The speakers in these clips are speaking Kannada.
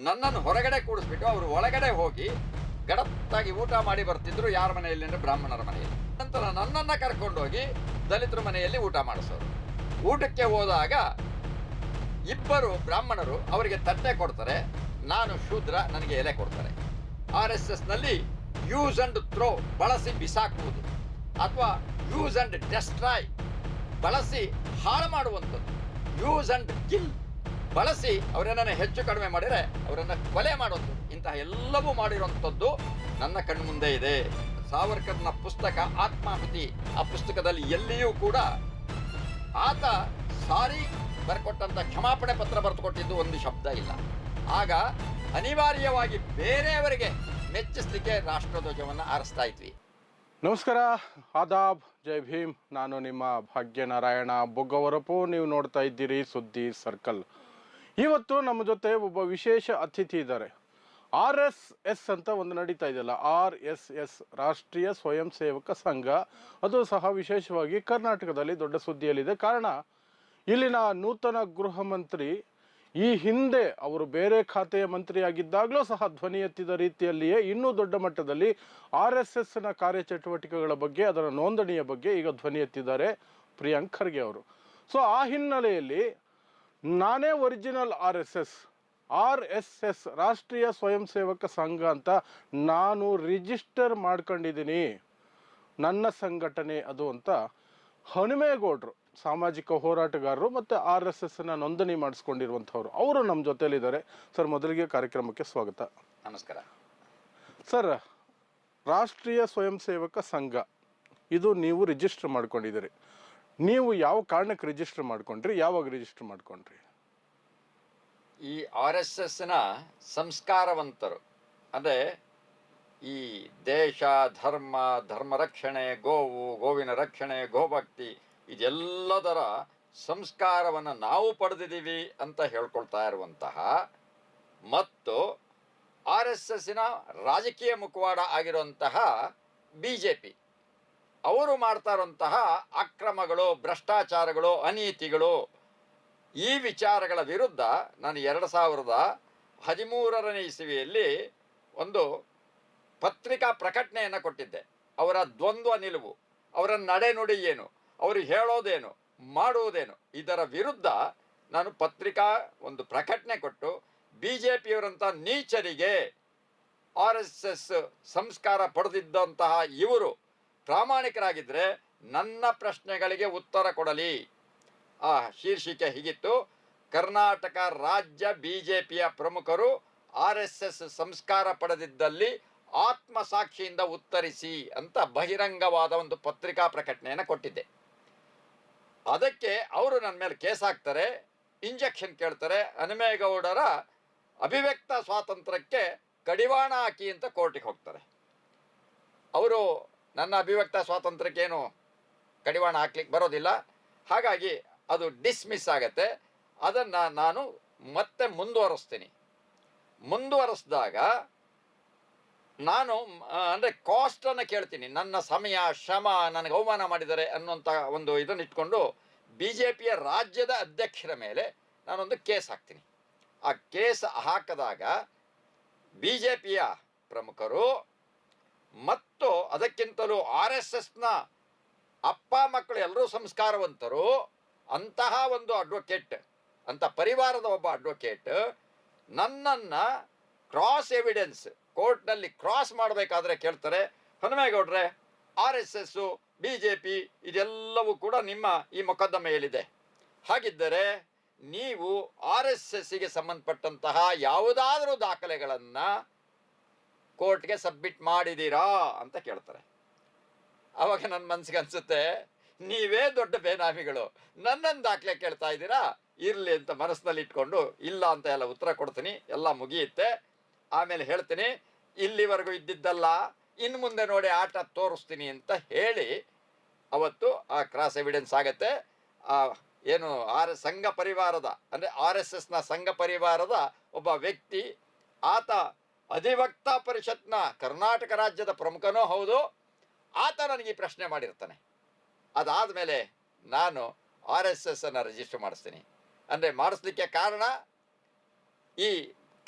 ನನ್ನನ್ನು ಹೊರಗಡೆ ಕೂಡಿಸ್ಬಿಟ್ಟು ಅವರು ಒಳಗಡೆ ಹೋಗಿ ಗಡತ್ತಾಗಿ ಊಟ ಮಾಡಿ ಬರ್ತಿದ್ರು. ಯಾರ ಮನೆಯಲ್ಲಿ ಅಂದರೆ ಬ್ರಾಹ್ಮಣರ ಮನೆಯಲ್ಲಿ. ನಂತರ ನನ್ನನ್ನು ಕರ್ಕೊಂಡೋಗಿ ದಲಿತರ ಮನೆಯಲ್ಲಿ ಊಟ ಮಾಡಿಸೋರು. ಊಟಕ್ಕೆ ಹೋದಾಗ ಇಬ್ಬರು ಬ್ರಾಹ್ಮಣರು ಅವರಿಗೆ ತಟ್ಟೆ ಕೊಡ್ತಾರೆ, ನಾನು ಶೂದ್ರ, ನನಗೆ ಎಲೆ ಕೊಡ್ತಾರೆ. RSSನಲ್ಲಿ ಯೂಸ್ ಅಂಡ್ ಥ್ರೋ, ಬಳಸಿ ಬಿಸಾಕುವುದು, ಅಥವಾ ಯೂಸ್ ಅಂಡ್ ಡೆಸ್ಟ್ರಾಯ್, ಬಳಸಿ ಹಾಳು ಮಾಡುವಂಥದ್ದು, ಯೂಸ್ ಅಂಡ್ ಕಿಲ್, ಬಳಸಿ ಅವರನ್ನು ಹೆಚ್ಚು ಕಡಿಮೆ ಮಾಡಿದರೆ ಅವರನ್ನು ಕೊಲೆ ಮಾಡುವಂಥದ್ದು. ಇಂತಹ ಎಲ್ಲವೂ ಮಾಡಿರುವಂಥದ್ದು ನನ್ನ ಕಣ್ಮುಂದೆ ಇದೆ. ಸಾವರ್ಕರ್ನ ಪುಸ್ತಕ ಆತ್ಮಾಹುತಿ, ಆ ಪುಸ್ತಕದಲ್ಲಿ ಎಲ್ಲಿಯೂ ಕೂಡ ಆತ ಸಾರಿ ಬರ್ಕೊಟ್ಟಂಥ ಕ್ಷಮಾಪಣೆ ಪತ್ರ ಬರೆದುಕೊಟ್ಟಿದ್ದು ಒಂದು ಶಬ್ದ ಇಲ್ಲ. ಆಗ ಅನಿವಾರ್ಯವಾಗಿ ಬೇರೆಯವರಿಗೆ ಮೆಚ್ಚಿಸಲಿಕ್ಕೆ ರಾಷ್ಟ್ರಧ್ವಜವನ್ನು ಆರಿಸ್ತಾ ಇದ್ವಿ. ನಮಸ್ಕಾರ, ಆದಾಬ್, ಜೈ ಭೀಮ್. ನಾನು ನಿಮ್ಮ ಭಾಗ್ಯನಾರಾಯಣ ಬೊಗ್ಗವರಪು. ನೀವು ನೋಡ್ತಾ ಇದ್ದೀರಿ ಸುದ್ದಿ ಸರ್ಕಲ್. ಇವತ್ತು ನಮ್ಮ ಜೊತೆ ಒಬ್ಬ ವಿಶೇಷ ಅತಿಥಿ ಇದ್ದಾರೆ. RSS ಅಂತ ಒಂದು ನಡೀತಾ ಇದೆಯಲ್ಲ, RSS ರಾಷ್ಟ್ರೀಯ ಸ್ವಯಂ ಸೇವಕ ಸಂಘ. ಅದು ಸಹ ವಿಶೇಷವಾಗಿ ಕರ್ನಾಟಕದಲ್ಲಿ ದೊಡ್ಡ ಸುದ್ದಿಯಲ್ಲಿದೆ. ಕಾರಣ, ಇಲ್ಲಿನ ನೂತನ ಗೃಹ ಮಂತ್ರಿ ಈ ಹಿಂದೆ ಅವರು ಬೇರೆ ಖಾತೆಯ ಮಂತ್ರಿಯಾಗಿದ್ದಾಗಲೂ ಸಹ ಧ್ವನಿ ಎತ್ತಿದ ರೀತಿಯಲ್ಲಿಯೇ ಇನ್ನೂ ದೊಡ್ಡ ಮಟ್ಟದಲ್ಲಿ RSSನ ಕಾರ್ಯಚಟುವಟಿಕೆಗಳ ಬಗ್ಗೆ, ಅದರ ನೋಂದಣಿಯ ಬಗ್ಗೆ ಈಗ ಧ್ವನಿ ಎತ್ತಿದ್ದಾರೆ ಪ್ರಿಯಾಂಕ್ ಖರ್ಗೆ ಅವರು. ಸೊ ಆ ಹಿನ್ನೆಲೆಯಲ್ಲಿ ನಾನೇ ಒರಿಜಿನಲ್ RSS ರಾಷ್ಟ್ರೀಯ ಸ್ವಯಂ ಸೇವಕ ಸಂಘ ಅಂತ ನಾನು ರಿಜಿಸ್ಟರ್ ಮಾಡ್ಕೊಂಡಿದ್ದೀನಿ, ನನ್ನ ಸಂಘಟನೆ ಅದು ಅಂತ ಹನುಮೇಗೌಡರು, ಸಾಮಾಜಿಕ ಹೋರಾಟಗಾರರು ಮತ್ತು RSSನ ನೋಂದಣಿ ಮಾಡಿಸ್ಕೊಂಡಿರುವಂಥವ್ರು, ಅವರು ನಮ್ಮ ಜೊತೆಯಲ್ಲಿದ್ದಾರೆ. ಸರ್, ಮೊದಲಿಗೆ ಕಾರ್ಯಕ್ರಮಕ್ಕೆ ಸ್ವಾಗತ. ನಮಸ್ಕಾರ ಸರ್. ರಾಷ್ಟ್ರೀಯ ಸ್ವಯಂ ಸೇವಕ ಸಂಘ ಇದು ನೀವು ರಿಜಿಸ್ಟರ್ ಮಾಡ್ಕೊಂಡಿದ್ದೀರಿ. ನೀವು ಯಾವ ಕಾರಣಕ್ಕೆ ರಿಜಿಸ್ಟರ್ ಮಾಡ್ಕೊಂಡ್ರಿ, ಯಾವಾಗ ರಿಜಿಸ್ಟರ್ ಮಾಡ್ಕೊಂಡ್ರಿ? ಈ RSSನ ಸಂಸ್ಕಾರವಂತರು, ಅಂದರೆ ಈ ದೇಶ, ಧರ್ಮ, ಧರ್ಮ ರಕ್ಷಣೆ, ಗೋವು, ಗೋವಿನ ರಕ್ಷಣೆ, ಗೋಭಕ್ತಿ, ಇದೆಲ್ಲದರ ಸಂಸ್ಕಾರವನ್ನು ನಾವು ಪಡೆದಿದ್ದೀವಿ ಅಂತ ಹೇಳ್ಕೊಳ್ತಾ ಇರುವಂತಹ, ಮತ್ತು RSSನ ರಾಜಕೀಯ ಮುಖವಾಡ ಆಗಿರುವಂತಹ BJP ಅವರು ಮಾಡ್ತಾ ಇರುವಂತಹ ಅಕ್ರಮಗಳು, ಭ್ರಷ್ಟಾಚಾರಗಳು, ಅನೀತಿಗಳು, ಈ ವಿಚಾರಗಳ ವಿರುದ್ಧ ನಾನು 2013ನೇ ಇಸವಿಯಲ್ಲಿ ಒಂದು ಪತ್ರಿಕಾ ಪ್ರಕಟಣೆಯನ್ನು ಕೊಟ್ಟಿದ್ದೆ. ಅವರ ದ್ವಂದ್ವ ನಿಲುವು, ಅವರ ನಡೆನುಡಿ ಏನು, ಅವರು ಹೇಳೋದೇನು, ಮಾಡುವುದೇನು, ಇದರ ವಿರುದ್ಧ ನಾನು ಒಂದು ಪ್ರಕಟಣೆ ಕೊಟ್ಟು BJPಯವರಂಥ ನೀಚರಿಗೆ RSS ಸಂಸ್ಕಾರ ಪಡೆದಿದ್ದಂತಹ ಇವರು ಪ್ರಾಮಾಣಿಕರಾಗಿದ್ದರೆ ನನ್ನ ಪ್ರಶ್ನೆಗಳಿಗೆ ಉತ್ತರ ಕೊಡಲಿ. ಆ ಶೀರ್ಷಿಕೆ ಹೀಗಿತ್ತು: ಕರ್ನಾಟಕ ರಾಜ್ಯ BJPಯ ಪ್ರಮುಖರು RSS ಸಂಸ್ಕಾರ ಪಡೆದಿದ್ದಲ್ಲಿ ಆತ್ಮಸಾಕ್ಷಿಯಿಂದ ಉತ್ತರಿಸಿ ಅಂತ ಬಹಿರಂಗವಾದ ಒಂದು ಪತ್ರಿಕಾ ಪ್ರಕಟಣೆಯನ್ನು ಕೊಟ್ಟಿದ್ದೆ. ಅದಕ್ಕೆ ಅವರು ನನ್ನ ಮೇಲೆ ಕೇಸ್ ಹಾಕ್ತಾರೆ, ಇಂಜೆಕ್ಷನ್ ಕೇಳ್ತಾರೆ, ಹನುಮೇಗೌಡರ ಅಭಿವ್ಯಕ್ತ ಸ್ವಾತಂತ್ರ್ಯಕ್ಕೆ ಕಡಿವಾಣ ಹಾಕಿ ಅಂತ ಕೋರ್ಟಿಗೆ ಹೋಗ್ತಾರೆ. ಅವರು ನನ್ನ ಅಭಿವ್ಯಕ್ತ ಸ್ವಾತಂತ್ರ್ಯಕ್ಕೇನು ಕಡಿವಾಣ ಹಾಕ್ಲಿಕ್ಕೆ ಬರೋದಿಲ್ಲ, ಹಾಗಾಗಿ ಅದು ಡಿಸ್ಮಿಸ್ ಆಗತ್ತೆ. ಅದನ್ನು ನಾನು ಮತ್ತೆ ಮುಂದುವರಿಸಿದಾಗ ನಾನು ಅಂದರೆ ಕಾಸ್ಟನ್ನು ಕೇಳ್ತೀನಿ. ನನ್ನ ಸಮಯ, ಶ್ರಮ, ನನಗೆ ಅವಮಾನ ಮಾಡಿದ್ದಾರೆ ಅನ್ನುವಂಥ ಒಂದು ಇದನ್ನು ಇಟ್ಕೊಂಡು BJPಯ ರಾಜ್ಯದ ಅಧ್ಯಕ್ಷರ ಮೇಲೆ ನಾನೊಂದು ಕೇಸ್ ಹಾಕ್ತೀನಿ. ಆ ಕೇಸ್ ಹಾಕಿದಾಗ BJPಯ ಪ್ರಮುಖರು ಮತ್ತು ಅದಕ್ಕಿಂತಲೂ RSSನ ಅಪ್ಪ ಮಕ್ಕಳು ಎಲ್ಲರೂ ಸಂಸ್ಕಾರವಂತರು, ಅಂತಹ ಒಂದು ಅಡ್ವೊಕೇಟ್, ಅಂಥ ಪರಿವಾರದ ಒಬ್ಬ ಅಡ್ವೊಕೇಟ್ ನನ್ನನ್ನು ಕ್ರಾಸ್ ಎವಿಡೆನ್ಸ್ ಕೋರ್ಟ್ನಲ್ಲಿ ಕ್ರಾಸ್ ಮಾಡಬೇಕಾದ್ರೆ ಕೇಳ್ತಾರೆ, ಹನುಮೇಗೌಡ್ರೆ, RSS, BJP ಇದೆಲ್ಲವೂ ಕೂಡ ನಿಮ್ಮ ಈ ಮೊಕದ್ದಮೆಯಲ್ಲಿದೆ. ಹಾಗಿದ್ದರೆ ನೀವು RSSಗೆ ಸಂಬಂಧಪಟ್ಟಂತಹ ಯಾವುದಾದರೂ ದಾಖಲೆಗಳನ್ನು ಕೋರ್ಟ್ಗೆ ಸಬ್ಮಿಟ್ ಮಾಡಿದ್ದೀರಾ ಅಂತ ಕೇಳ್ತಾರೆ. ಆವಾಗ ನನ್ನ ಮನಸ್ಸಿಗೆ ಅನಿಸುತ್ತೆ, ನೀವೇ ದೊಡ್ಡ ಬೇನಾಮಿಗಳು, ನನ್ನನ್ನು ದಾಖಲೆ ಕೇಳ್ತಾ ಇದ್ದೀರಾ, ಇರಲಿ ಅಂತ ಮನಸ್ಸಿನಲ್ಲಿ ಇಟ್ಕೊಂಡು ಇಲ್ಲ ಅಂತ ಎಲ್ಲ ಉತ್ತರ ಕೊಡ್ತೀನಿ. ಎಲ್ಲ ಮುಗಿಯುತ್ತೆ. ಆಮೇಲೆ ಹೇಳ್ತೀನಿ, ಇಲ್ಲಿವರೆಗೂ ಇದ್ದಿದ್ದಲ್ಲ, ಇನ್ನು ಮುಂದೆ ನೋಡಿ ಆಟ ತೋರಿಸ್ತೀನಿ ಅಂತ ಹೇಳಿ ಅವತ್ತು ಆ ಕ್ರಾಸ್ ಎವಿಡೆನ್ಸ್ ಆಗತ್ತೆ. ಏನು ಸಂಘ ಪರಿವಾರದ ಅಂದರೆ RSSನ ಸಂಘ ಪರಿವಾರದ ಒಬ್ಬ ವ್ಯಕ್ತಿ, ಆತ ಅಧಿವಕ್ತಾ ಪರಿಷತ್ನ ಕರ್ನಾಟಕ ರಾಜ್ಯದ ಪ್ರಮುಖನೂ ಹೌದು, ಆತ ನನಗೆ ಈ ಪ್ರಶ್ನೆ ಮಾಡಿರ್ತಾನೆ. ಅದಾದ ಮೇಲೆ ನಾನು RSSನ್ನು ರಿಜಿಸ್ಟರ್ ಮಾಡಿಸ್ತೀನಿ. ಅಂದರೆ ಮಾಡಿಸ್ಲಿಕ್ಕೆ ಕಾರಣ, ಈ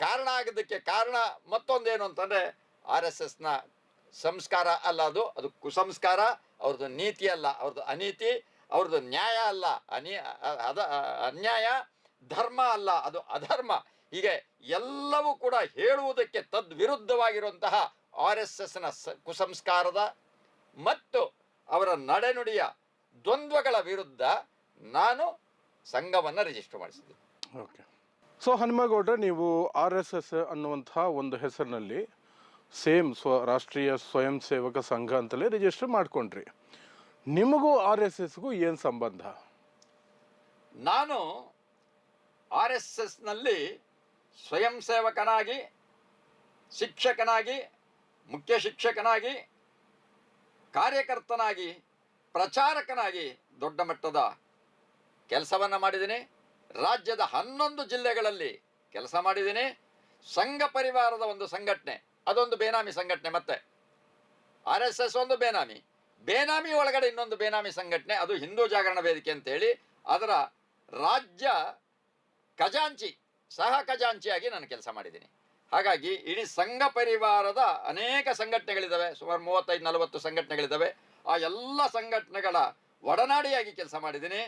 ಕಾರಣ ಆಗೋದಕ್ಕೆ ಕಾರಣ ಮತ್ತೊಂದೇನು ಅಂತಂದರೆ RSSನ ಸಂಸ್ಕಾರ ಅಲ್ಲ, ಅದು ಕುಸಂಸ್ಕಾರ. ಅವ್ರದ್ದು ನೀತಿ ಅಲ್ಲ, ಅವ್ರದ್ದು ಅನೀತಿ. ಅವ್ರದ್ದು ನ್ಯಾಯ ಅಲ್ಲ, ಅನ್ಯಾಯ. ಧರ್ಮ ಅಲ್ಲ, ಅದು ಅಧರ್ಮ. ಹೀಗೆ ಎಲ್ಲವೂ ಕೂಡ ಹೇಳುವುದಕ್ಕೆ ತದ್ವಿರುದ್ಧವಾಗಿರುವಂತಹ RSSನ ಕುಸಂಸ್ಕಾರದ ಮತ್ತು ಅವರ ನಡೆನುಡಿಯ ದ್ವಂದ್ವಗಳ ವಿರುದ್ಧ ನಾನು ಸಂಘವನ್ನು ರಿಜಿಸ್ಟರ್ ಮಾಡಿಸಿದ್ದೆ. ಓಕೆ. ಸೊ ಹನುಮೇಗೌಡ್ರೆ, ನೀವು RSS ಅನ್ನುವಂತಹ ಒಂದು ಹೆಸರಿನಲ್ಲಿ ಸೇಮ್ ರಾಷ್ಟ್ರೀಯ ಸ್ವಯಂ ಸೇವಕ ಸಂಘ ಅಂತಲೇ ರಿಜಿಸ್ಟರ್ ಮಾಡ್ಕೊಂಡ್ರಿ. ನಿಮಗೂ RSSಗೂ ಏನು ಸಂಬಂಧ? ನಾನು RSSನಲ್ಲಿ ಸ್ವಯಂ ಸೇವಕನಾಗಿ, ಶಿಕ್ಷಕನಾಗಿ, ಮುಖ್ಯ ಶಿಕ್ಷಕನಾಗಿ, ಕಾರ್ಯಕರ್ತನಾಗಿ, ಪ್ರಚಾರಕನಾಗಿ ದೊಡ್ಡ ಮಟ್ಟದ ಕೆಲಸವನ್ನು ಮಾಡಿದ್ದೀನಿ. ರಾಜ್ಯದ 11 ಜಿಲ್ಲೆಗಳಲ್ಲಿ ಕೆಲಸ ಮಾಡಿದ್ದೀನಿ. ಸಂಘ ಪರಿವಾರದ ಒಂದು ಸಂಘಟನೆ, ಅದೊಂದು ಬೇನಾಮಿ ಸಂಘಟನೆ. ಮತ್ತೆ RSS ಒಂದು ಬೇನಾಮಿ ಒಳಗಡೆ ಇನ್ನೊಂದು ಬೇನಾಮಿ ಸಂಘಟನೆ, ಅದು ಹಿಂದೂ ಜಾಗರಣ ವೇದಿಕೆ ಅಂತೇಳಿ. ಅದರ ರಾಜ್ಯ ಸಹ ಖಜಾಂಚಿಯಾಗಿ ನಾನು ಕೆಲಸ ಮಾಡಿದ್ದೀನಿ. ಹಾಗಾಗಿ ಇಡೀ ಸಂಘ ಪರಿವಾರದ ಅನೇಕ ಸಂಘಟನೆಗಳಿದ್ದಾವೆ, ಸುಮಾರು 35-40 ಸಂಘಟನೆಗಳಿದ್ದಾವೆ. ಆ ಎಲ್ಲ ಸಂಘಟನೆಗಳ ಒಡನಾಡಿಯಾಗಿ ಕೆಲಸ ಮಾಡಿದ್ದೀನಿ.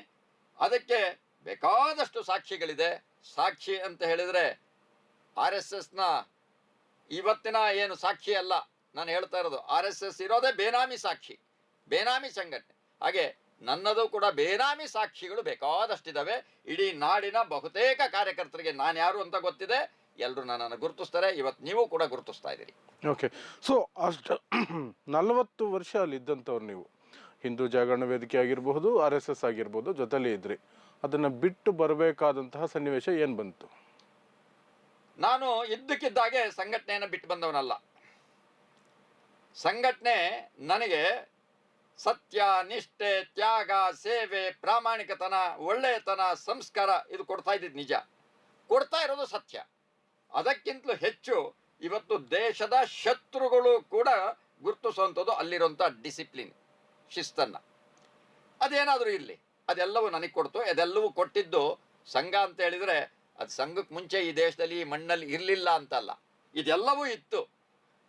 ಅದಕ್ಕೆ ಬೇಕಾದಷ್ಟು ಸಾಕ್ಷಿಗಳಿದೆ. ಸಾಕ್ಷಿ ಅಂತ ಹೇಳಿದರೆ RSSನ ಇವತ್ತಿನ ಏನು ಸಾಕ್ಷಿ ಅಲ್ಲ, ನಾನು ಹೇಳ್ತಾ ಇರೋದು RSS ಇರೋದೇ ಬೇನಾಮಿ ಸಾಕ್ಷಿ, ಬೇನಾಮಿ ಸಂಘಟನೆ. ಹಾಗೆ ನನ್ನದು ಕೂಡ ಬೇನಾಮಿ ಸಾಕ್ಷಿಗಳು ಬೇಕಾದಷ್ಟಿದ್ದಾವೆ. ಇಡೀ ನಾಡಿನ ಬಹುತೇಕ ಕಾರ್ಯಕರ್ತರಿಗೆ ನಾನು ಯಾರು ಅಂತ ಗೊತ್ತಿದೆ. ಎಲ್ಲರೂ ನನ್ನನ್ನು ಗುರುತಿಸ್ತಾರೆ. ಇವತ್ತು ನೀವು ಕೂಡ ಗುರುತಿಸ್ತಾ ಇದ್ದೀರಿ. ಓಕೆ. ಸೊ ಅಷ್ಟು 40 ವರ್ಷ ಅಲ್ಲಿದ್ದಂಥವ್ರು ನೀವು, ಹಿಂದೂ ಜಾಗರಣ ವೇದಿಕೆ ಆಗಿರಬಹುದು, RSS ಆಗಿರ್ಬೋದು, ಜೊತೆಲೇ ಇದ್ರಿ. ಅದನ್ನು ಬಿಟ್ಟು ಬರಬೇಕಾದಂತಹ ಸನ್ನಿವೇಶ ಏನು ಬಂತು? ನಾನು ಇದ್ದಕ್ಕಿದ್ದಾಗೆ ಸಂಘಟನೆಯನ್ನು ಬಿಟ್ಟು ಬಂದವನಲ್ಲ. ಸಂಘಟನೆ ನನಗೆ ಸತ್ಯ, ನಿಷ್ಠೆ, ತ್ಯಾಗ, ಸೇವೆ, ಪ್ರಾಮಾಣಿಕತನ, ಒಳ್ಳೆಯತನ, ಸಂಸ್ಕಾರ ಇದು ಕೊಡ್ತಾ ಇದ್ದಿದ್ದು ನಿಜ. ಕೊಡ್ತಾ ಇರೋದು ಸತ್ಯ. ಅದಕ್ಕಿಂತಲೂ ಹೆಚ್ಚು ಇವತ್ತು ದೇಶದ ಶತ್ರುಗಳು ಕೂಡ ಗುರುತಿಸುವಂಥದ್ದು ಅಲ್ಲಿರುವಂಥ ಡಿಸಿಪ್ಲಿನ್, ಶಿಸ್ತನ್ನು. ಅದೇನಾದರೂ ಇರಲಿ, ಅದೆಲ್ಲವೂ ನನಗೆ ಕೊಡ್ತು. ಅದೆಲ್ಲವೂ ಕೊಟ್ಟಿದ್ದು ಸಂಘ ಅಂತ ಹೇಳಿದರೆ ಅದು ಸಂಘಕ್ಕೆ ಮುಂಚೆ ಈ ದೇಶದಲ್ಲಿ ಈ ಮಣ್ಣಲ್ಲಿ ಇರಲಿಲ್ಲ ಅಂತಲ್ಲ, ಇದೆಲ್ಲವೂ ಇತ್ತು.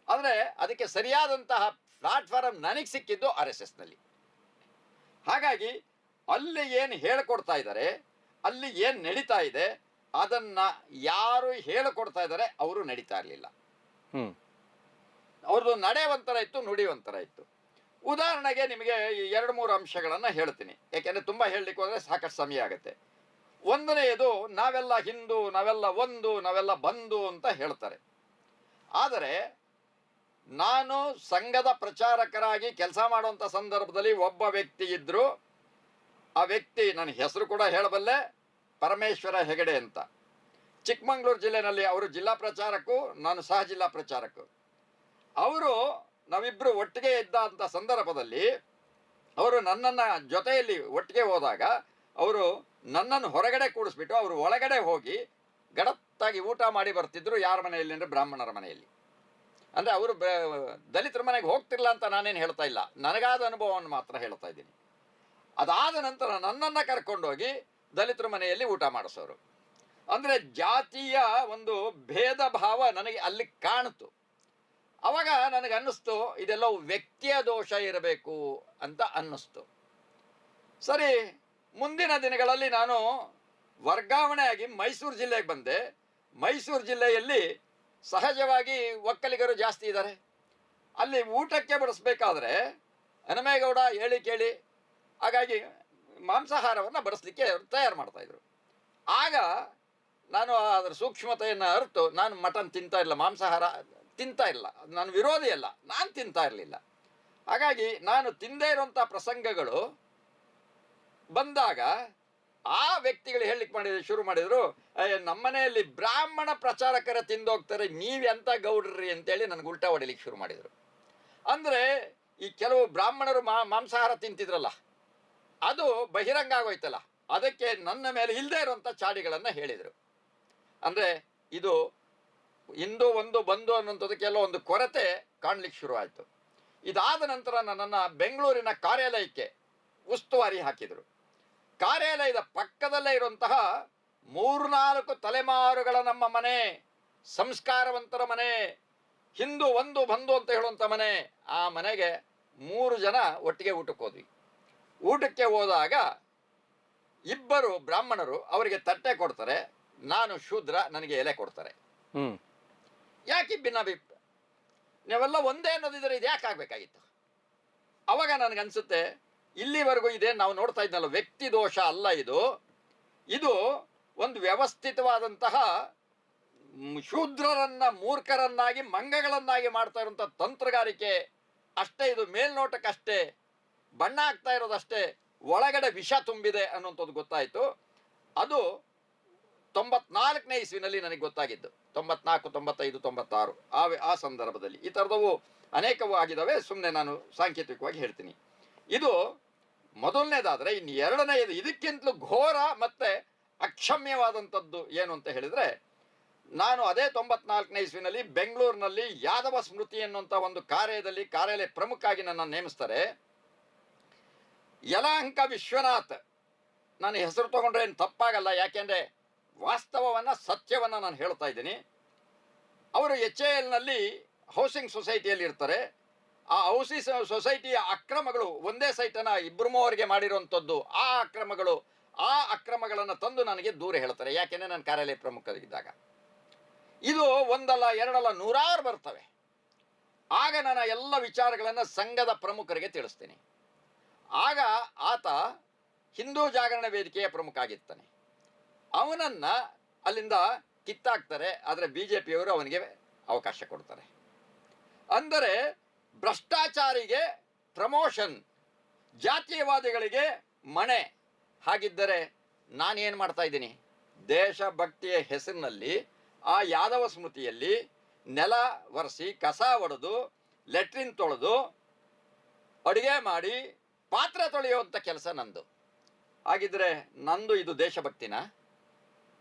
ಆದರೆ ಅದಕ್ಕೆ ಸರಿಯಾದಂತಹ ಪ್ಲಾಟ್ಫಾರಮ್ ನನಗೆ ಸಿಕ್ಕಿದ್ದು RSSನಲ್ಲಿ. ಹಾಗಾಗಿ ಅಲ್ಲಿ ಏನು ಹೇಳಿಕೊಡ್ತಾ ಇದ್ದಾರೆ, ಅಲ್ಲಿ ಏನು ನಡೀತಾ ಇದೆ, ಅದನ್ನು ಯಾರು ಹೇಳಿಕೊಡ್ತಾ ಇದ್ದಾರೆ ಅವರು ನಡೀತಾ ಇರಲಿಲ್ಲ. ಅವ್ರದ್ದು ನಡೆ ಒಂಥರ ಇತ್ತು, ನುಡಿ ಒಂಥರ ಇತ್ತು. ಉದಾಹರಣೆಗೆ ನಿಮಗೆ 2-3 ಅಂಶಗಳನ್ನು ಹೇಳ್ತೀನಿ, ಯಾಕೆಂದರೆ ತುಂಬ ಹೇಳಲಿಕ್ಕೆ ಹೋದರೆ ಸಾಕಷ್ಟು ಸಮಯ ಆಗುತ್ತೆ. ಒಂದನೆಯದು, ನಾವೆಲ್ಲ ಹಿಂದೂ, ನಾವೆಲ್ಲ ಒಂದು, ನಾವೆಲ್ಲ ಬಂಧು ಅಂತ ಹೇಳ್ತಾರೆ. ಆದರೆ ನಾನು ಸಂಘದ ಪ್ರಚಾರಕರಾಗಿ ಕೆಲಸ ಮಾಡುವಂಥ ಸಂದರ್ಭದಲ್ಲಿ ಒಬ್ಬ ವ್ಯಕ್ತಿ ಇದ್ದರು. ಆ ವ್ಯಕ್ತಿ, ನನ್ನ ಹೆಸರು ಕೂಡ ಹೇಳಬಲ್ಲೆ, ಪರಮೇಶ್ವರ ಹೆಗಡೆ ಅಂತ. ಚಿಕ್ಕಮಗಳೂರು ಜಿಲ್ಲೆಯಲ್ಲಿ ಅವರು ಜಿಲ್ಲಾ ಪ್ರಚಾರಕರು, ನಾನು ಸಹ ಜಿಲ್ಲಾ ಪ್ರಚಾರಕರು. ಅವರು ನಾವಿಬ್ಬರು ಒಟ್ಟಿಗೆ ಇದ್ದಂಥ ಸಂದರ್ಭದಲ್ಲಿ ಅವರು ನನ್ನನ್ನು ಜೊತೆಯಲ್ಲಿ ಒಟ್ಟಿಗೆ ಹೋದಾಗ ಅವರು ನನ್ನನ್ನು ಹೊರಗಡೆ ಕೂಡಿಸ್ಬಿಟ್ಟು ಅವರು ಒಳಗಡೆ ಹೋಗಿ ಗಡತ್ತಾಗಿ ಊಟ ಮಾಡಿ ಬರ್ತಿದ್ರು. ಯಾರ ಮನೆಯಲ್ಲಿ ಅಂದರೆ ಬ್ರಾಹ್ಮಣರ ಮನೆಯಲ್ಲಿ. ಅಂದರೆ ಅವರು ದಲಿತರ ಮನೆಗೆ ಹೋಗ್ತಿರ್ಲ ಅಂತ ನಾನೇನು ಹೇಳ್ತಾ ಇಲ್ಲ, ನನಗಾದ ಅನುಭವವನ್ನು ಮಾತ್ರ ಹೇಳ್ತಾ ಇದ್ದೀನಿ. ಅದಾದ ನಂತರ ನನ್ನನ್ನು ಕರ್ಕೊಂಡೋಗಿ ದಲಿತರ ಮನೆಯಲ್ಲಿ ಊಟ ಮಾಡಿಸೋರು. ಅಂದರೆ ಜಾತಿಯ ಒಂದು ಭೇದ ಭಾವ ನನಗೆ ಅಲ್ಲಿ ಕಾಣಿತು. ಅವಾಗ ನನಗೆ ಅನ್ನಿಸ್ತು ಇದೆಲ್ಲ ವ್ಯಕ್ತಿಯ ದೋಷ ಇರಬೇಕು ಅಂತ ಅನ್ನಿಸ್ತು. ಸರಿ, ಮುಂದಿನ ದಿನಗಳಲ್ಲಿ ನಾನು ವರ್ಗಾವಣೆಯಾಗಿ ಮೈಸೂರು ಜಿಲ್ಲೆಗೆ ಬಂದೆ. ಮೈಸೂರು ಜಿಲ್ಲೆಯಲ್ಲಿ ಸಹಜವಾಗಿ ಒಕ್ಕಲಿಗರು ಜಾಸ್ತಿ ಇದ್ದಾರೆ. ಅಲ್ಲಿ ಊಟಕ್ಕೆ ಬಡಿಸ್ಬೇಕಾದ್ರೆ ಹನುಮೇಗೌಡ ಹೇಳಿ ಕೇಳಿ, ಹಾಗಾಗಿ ಮಾಂಸಾಹಾರವನ್ನು ಬಡಿಸ್ಲಿಕ್ಕೆ ಅವರು ತಯಾರು ಮಾಡ್ತಾಯಿದ್ರು. ಆಗ ನಾನು ಅದರ ಸೂಕ್ಷ್ಮತೆಯನ್ನು ಅರಿತು ನಾನು ಮಟನ್ ತಿಂತಾ ಇಲ್ಲ, ಮಾಂಸಾಹಾರ ತಿಂತಾ ಇಲ್ಲ. ನಾನು ವಿರೋಧಿ ಅಲ್ಲ, ನಾನು ತಿಂತಾ ಇರಲಿಲ್ಲ. ಹಾಗಾಗಿ ನಾನು ತಿಂದೇ ಇರುವಂಥ ಪ್ರಸಂಗಗಳು ಬಂದಾಗ ಆ ವ್ಯಕ್ತಿಗಳು ಹೇಳಲಿಕ್ಕೆ ಶುರು ಮಾಡಿದರು, ನಮ್ಮನೆಯಲ್ಲಿ ಬ್ರಾಹ್ಮಣ ಪ್ರಚಾರಕರ ತಿಂದೋಗ್ತಾರೆ, ನೀವೆಂಥ ಗೌಡ್ರಿ ಅಂತೇಳಿ ನನಗೆ ಉಲ್ಟಾ ಹೊಡಿಲಿಕ್ಕೆ ಶುರು ಮಾಡಿದರು. ಅಂದರೆ ಈ ಕೆಲವು ಬ್ರಾಹ್ಮಣರು ಮಾಂಸಾಹಾರ ತಿಂತಿದ್ರಲ್ಲ, ಅದು ಬಹಿರಂಗ ಆಗೋಯ್ತಲ್ಲ, ಅದಕ್ಕೆ ನನ್ನ ಮೇಲೆ ಇಲ್ಲದೆ ಇರುವಂಥ ಚಾಡಿಗಳನ್ನು ಹೇಳಿದರು. ಅಂದರೆ ಇದು ಹಿಂದೂ ಒಂದು ಬಂಧು ಅನ್ನೋಂಥದಕ್ಕೆಲ್ಲ ಒಂದು ಕೊರತೆ ಕಾಣಲಿಕ್ಕೆ ಶುರುವಾಯಿತು. ಇದಾದ ನಂತರ ನನ್ನನ್ನು ಬೆಂಗಳೂರಿನ ಕಾರ್ಯಾಲಯಕ್ಕೆ ಉಸ್ತುವಾರಿ ಹಾಕಿದರು. ಕಾರ್ಯಾಲಯದ ಪಕ್ಕದಲ್ಲೇ ಇರುವಂತಹ 3-4 ತಲೆಮಾರುಗಳ ನಮ್ಮ ಮನೆ, ಸಂಸ್ಕಾರವಂತರ ಮನೆ, ಹಿಂದೂ ಒಂದು ಬಂಧು ಅಂತ ಹೇಳುವಂಥ ಮನೆ. ಆ ಮನೆಗೆ 3 ಜನ ಒಟ್ಟಿಗೆ ಊಟಕ್ಕೆ ಹೋದ್ವಿ. ಊಟಕ್ಕೆ ಹೋದಾಗ ಇಬ್ಬರು ಬ್ರಾಹ್ಮಣರು ಅವರಿಗೆ ತಟ್ಟೆ ಕೊಡ್ತಾರೆ, ನಾನು ಶೂದ್ರ, ನನಗೆ ಎಲೆ ಕೊಡ್ತಾರೆ. ಯಾಕೆ ಭಿನ್ನಾಭಿಪ್ರಾಯ? ನೀವೆಲ್ಲ ಒಂದೇ ಅನ್ನೋದಿದ್ರೆ ಇದು ಯಾಕೆ ಆಗ್ಬೇಕಾಗಿತ್ತು? ಅವಾಗ ನನಗನ್ಸುತ್ತೆ, ಇಲ್ಲಿವರೆಗೂ ಇದೆ ನಾವು ನೋಡ್ತಾ ಇದ್ನಲ್ಲ, ವ್ಯಕ್ತಿ ದೋಷ ಅಲ್ಲ ಇದು. ಇದು ಒಂದು ವ್ಯವಸ್ಥಿತವಾದಂತಹ ಶೂದ್ರರನ್ನ ಮೂರ್ಖರನ್ನಾಗಿ ಮಂಗಗಳನ್ನಾಗಿ ಮಾಡ್ತಾ ಇರುವಂಥ ತಂತ್ರಗಾರಿಕೆ ಅಷ್ಟೇ. ಇದು ಮೇಲ್ನೋಟಕ್ಕಷ್ಟೇ, ಬಣ್ಣ ಆಗ್ತಾ ಇರೋದಷ್ಟೇ, ಒಳಗಡೆ ವಿಷ ತುಂಬಿದೆ ಅನ್ನುವಂಥದ್ದು ಗೊತ್ತಾಯಿತು. ಅದು 94ನೇ ಇಸ್ವಿನಲ್ಲಿ ನನಗೆ ಗೊತ್ತಾಗಿದ್ದು. 94, 95, 96 ಆ ಸಂದರ್ಭದಲ್ಲಿ ಈ ಥರದವು ಅನೇಕವು ಆಗಿದ್ದಾವೆ. ಸುಮ್ಮನೆ ನಾನು ಸಾಂಕೇತಿಕವಾಗಿ ಹೇಳ್ತೀನಿ. ಇದು ಮೊದಲನೇದಾದರೆ. ಇನ್ನು ಎರಡನೆಯದು ಇದಕ್ಕಿಂತಲೂ ಘೋರ ಮತ್ತು ಅಕ್ಷಮ್ಯವಾದಂಥದ್ದು ಏನು ಅಂತ ಹೇಳಿದರೆ, ನಾನು ಅದೇ 94ನೇ ಇಸ್ವಿನಲ್ಲಿ ಬೆಂಗಳೂರಿನಲ್ಲಿ ಯಾದವ ಸ್ಮೃತಿ ಎನ್ನುವಂಥ ಒಂದು ಕಾರ್ಯಾಲಯ ಪ್ರಮುಖ ಆಗಿ ನನ್ನ ನೇಮಿಸ್ತಾರೆ. ಯಲಹಂಕ ವಿಶ್ವನಾಥ್, ನಾನು ಹೆಸರು ತಗೊಂಡ್ರೆ ಏನು ತಪ್ಪಾಗಲ್ಲ, ಯಾಕೆಂದರೆ ವಾಸ್ತವವನ್ನು ಸತ್ಯವನ್ನು ನಾನು ಹೇಳ್ತಾ ಇದ್ದೀನಿ. ಅವರು HALನಲ್ಲಿ ಹೌಸಿಂಗ್ ಸೊಸೈಟಿಯಲ್ಲಿ ಇರ್ತಾರೆ. ಆ ಹೌಸಿಂಗ್ ಸೊಸೈಟಿಯ ಅಕ್ರಮಗಳು ಒಂದೇ ಸೈಟನ್ನು 2-3 ಮಾಡಿರುವಂಥದ್ದು. ಆ ಅಕ್ರಮಗಳನ್ನು ತಂದು ನನಗೆ ದೂರ ಹೇಳ್ತಾರೆ, ಯಾಕೆಂದರೆ ನಾನು ಕಾರ್ಯಾಲಯ ಪ್ರಮುಖರಿದ್ದಾಗ. ಇದು ಒಂದಲ್ಲ ಎರಡಲ್ಲ 100 ಬರ್ತವೆ. ಆಗ ನಾನು ಎಲ್ಲ ವಿಚಾರಗಳನ್ನು ಸಂಘದ ಪ್ರಮುಖರಿಗೆ ತಿಳಿಸ್ತೀನಿ. ಆಗ ಆತ ಹಿಂದೂ ಜಾಗರಣ ವೇದಿಕೆಯ ಪ್ರಮುಖ ಆಗಿರ್ತಾನೆ. ಅವನನ್ನು ಅಲ್ಲಿಂದ ಕಿತ್ತಾಕ್ತಾರೆ. ಆದರೆ BJPಯವರು ಅವನಿಗೆ ಅವಕಾಶ ಕೊಡ್ತಾರೆ. ಅಂದರೆ ಭ್ರಷ್ಟಾಚಾರಿಗೆ ಪ್ರಮೋಷನ್, ಜಾತೀಯವಾದಿಗಳಿಗೆ ಮಣೆ. ಹಾಗಿದ್ದರೆ ನಾನೇನು ಮಾಡ್ತಾ ಇದ್ದೀನಿ? ದೇಶಭಕ್ತಿಯ ಹೆಸರಿನಲ್ಲಿ ಆ ಯಾದವ ಸ್ಮೃತಿಯಲ್ಲಿ ನೆಲ ಒರೆಸಿ, ಕಸ ಒಡೆದು, ಲೆಟ್ರಿನ್ ತೊಳೆದು, ಅಡುಗೆ ಮಾಡಿ, ಪಾತ್ರೆ ತೊಳೆಯುವಂಥ ಕೆಲಸ ನಂದು. ಹಾಗಿದ್ರೆ ನಂದು ಇದು ದೇಶಭಕ್ತಿನ?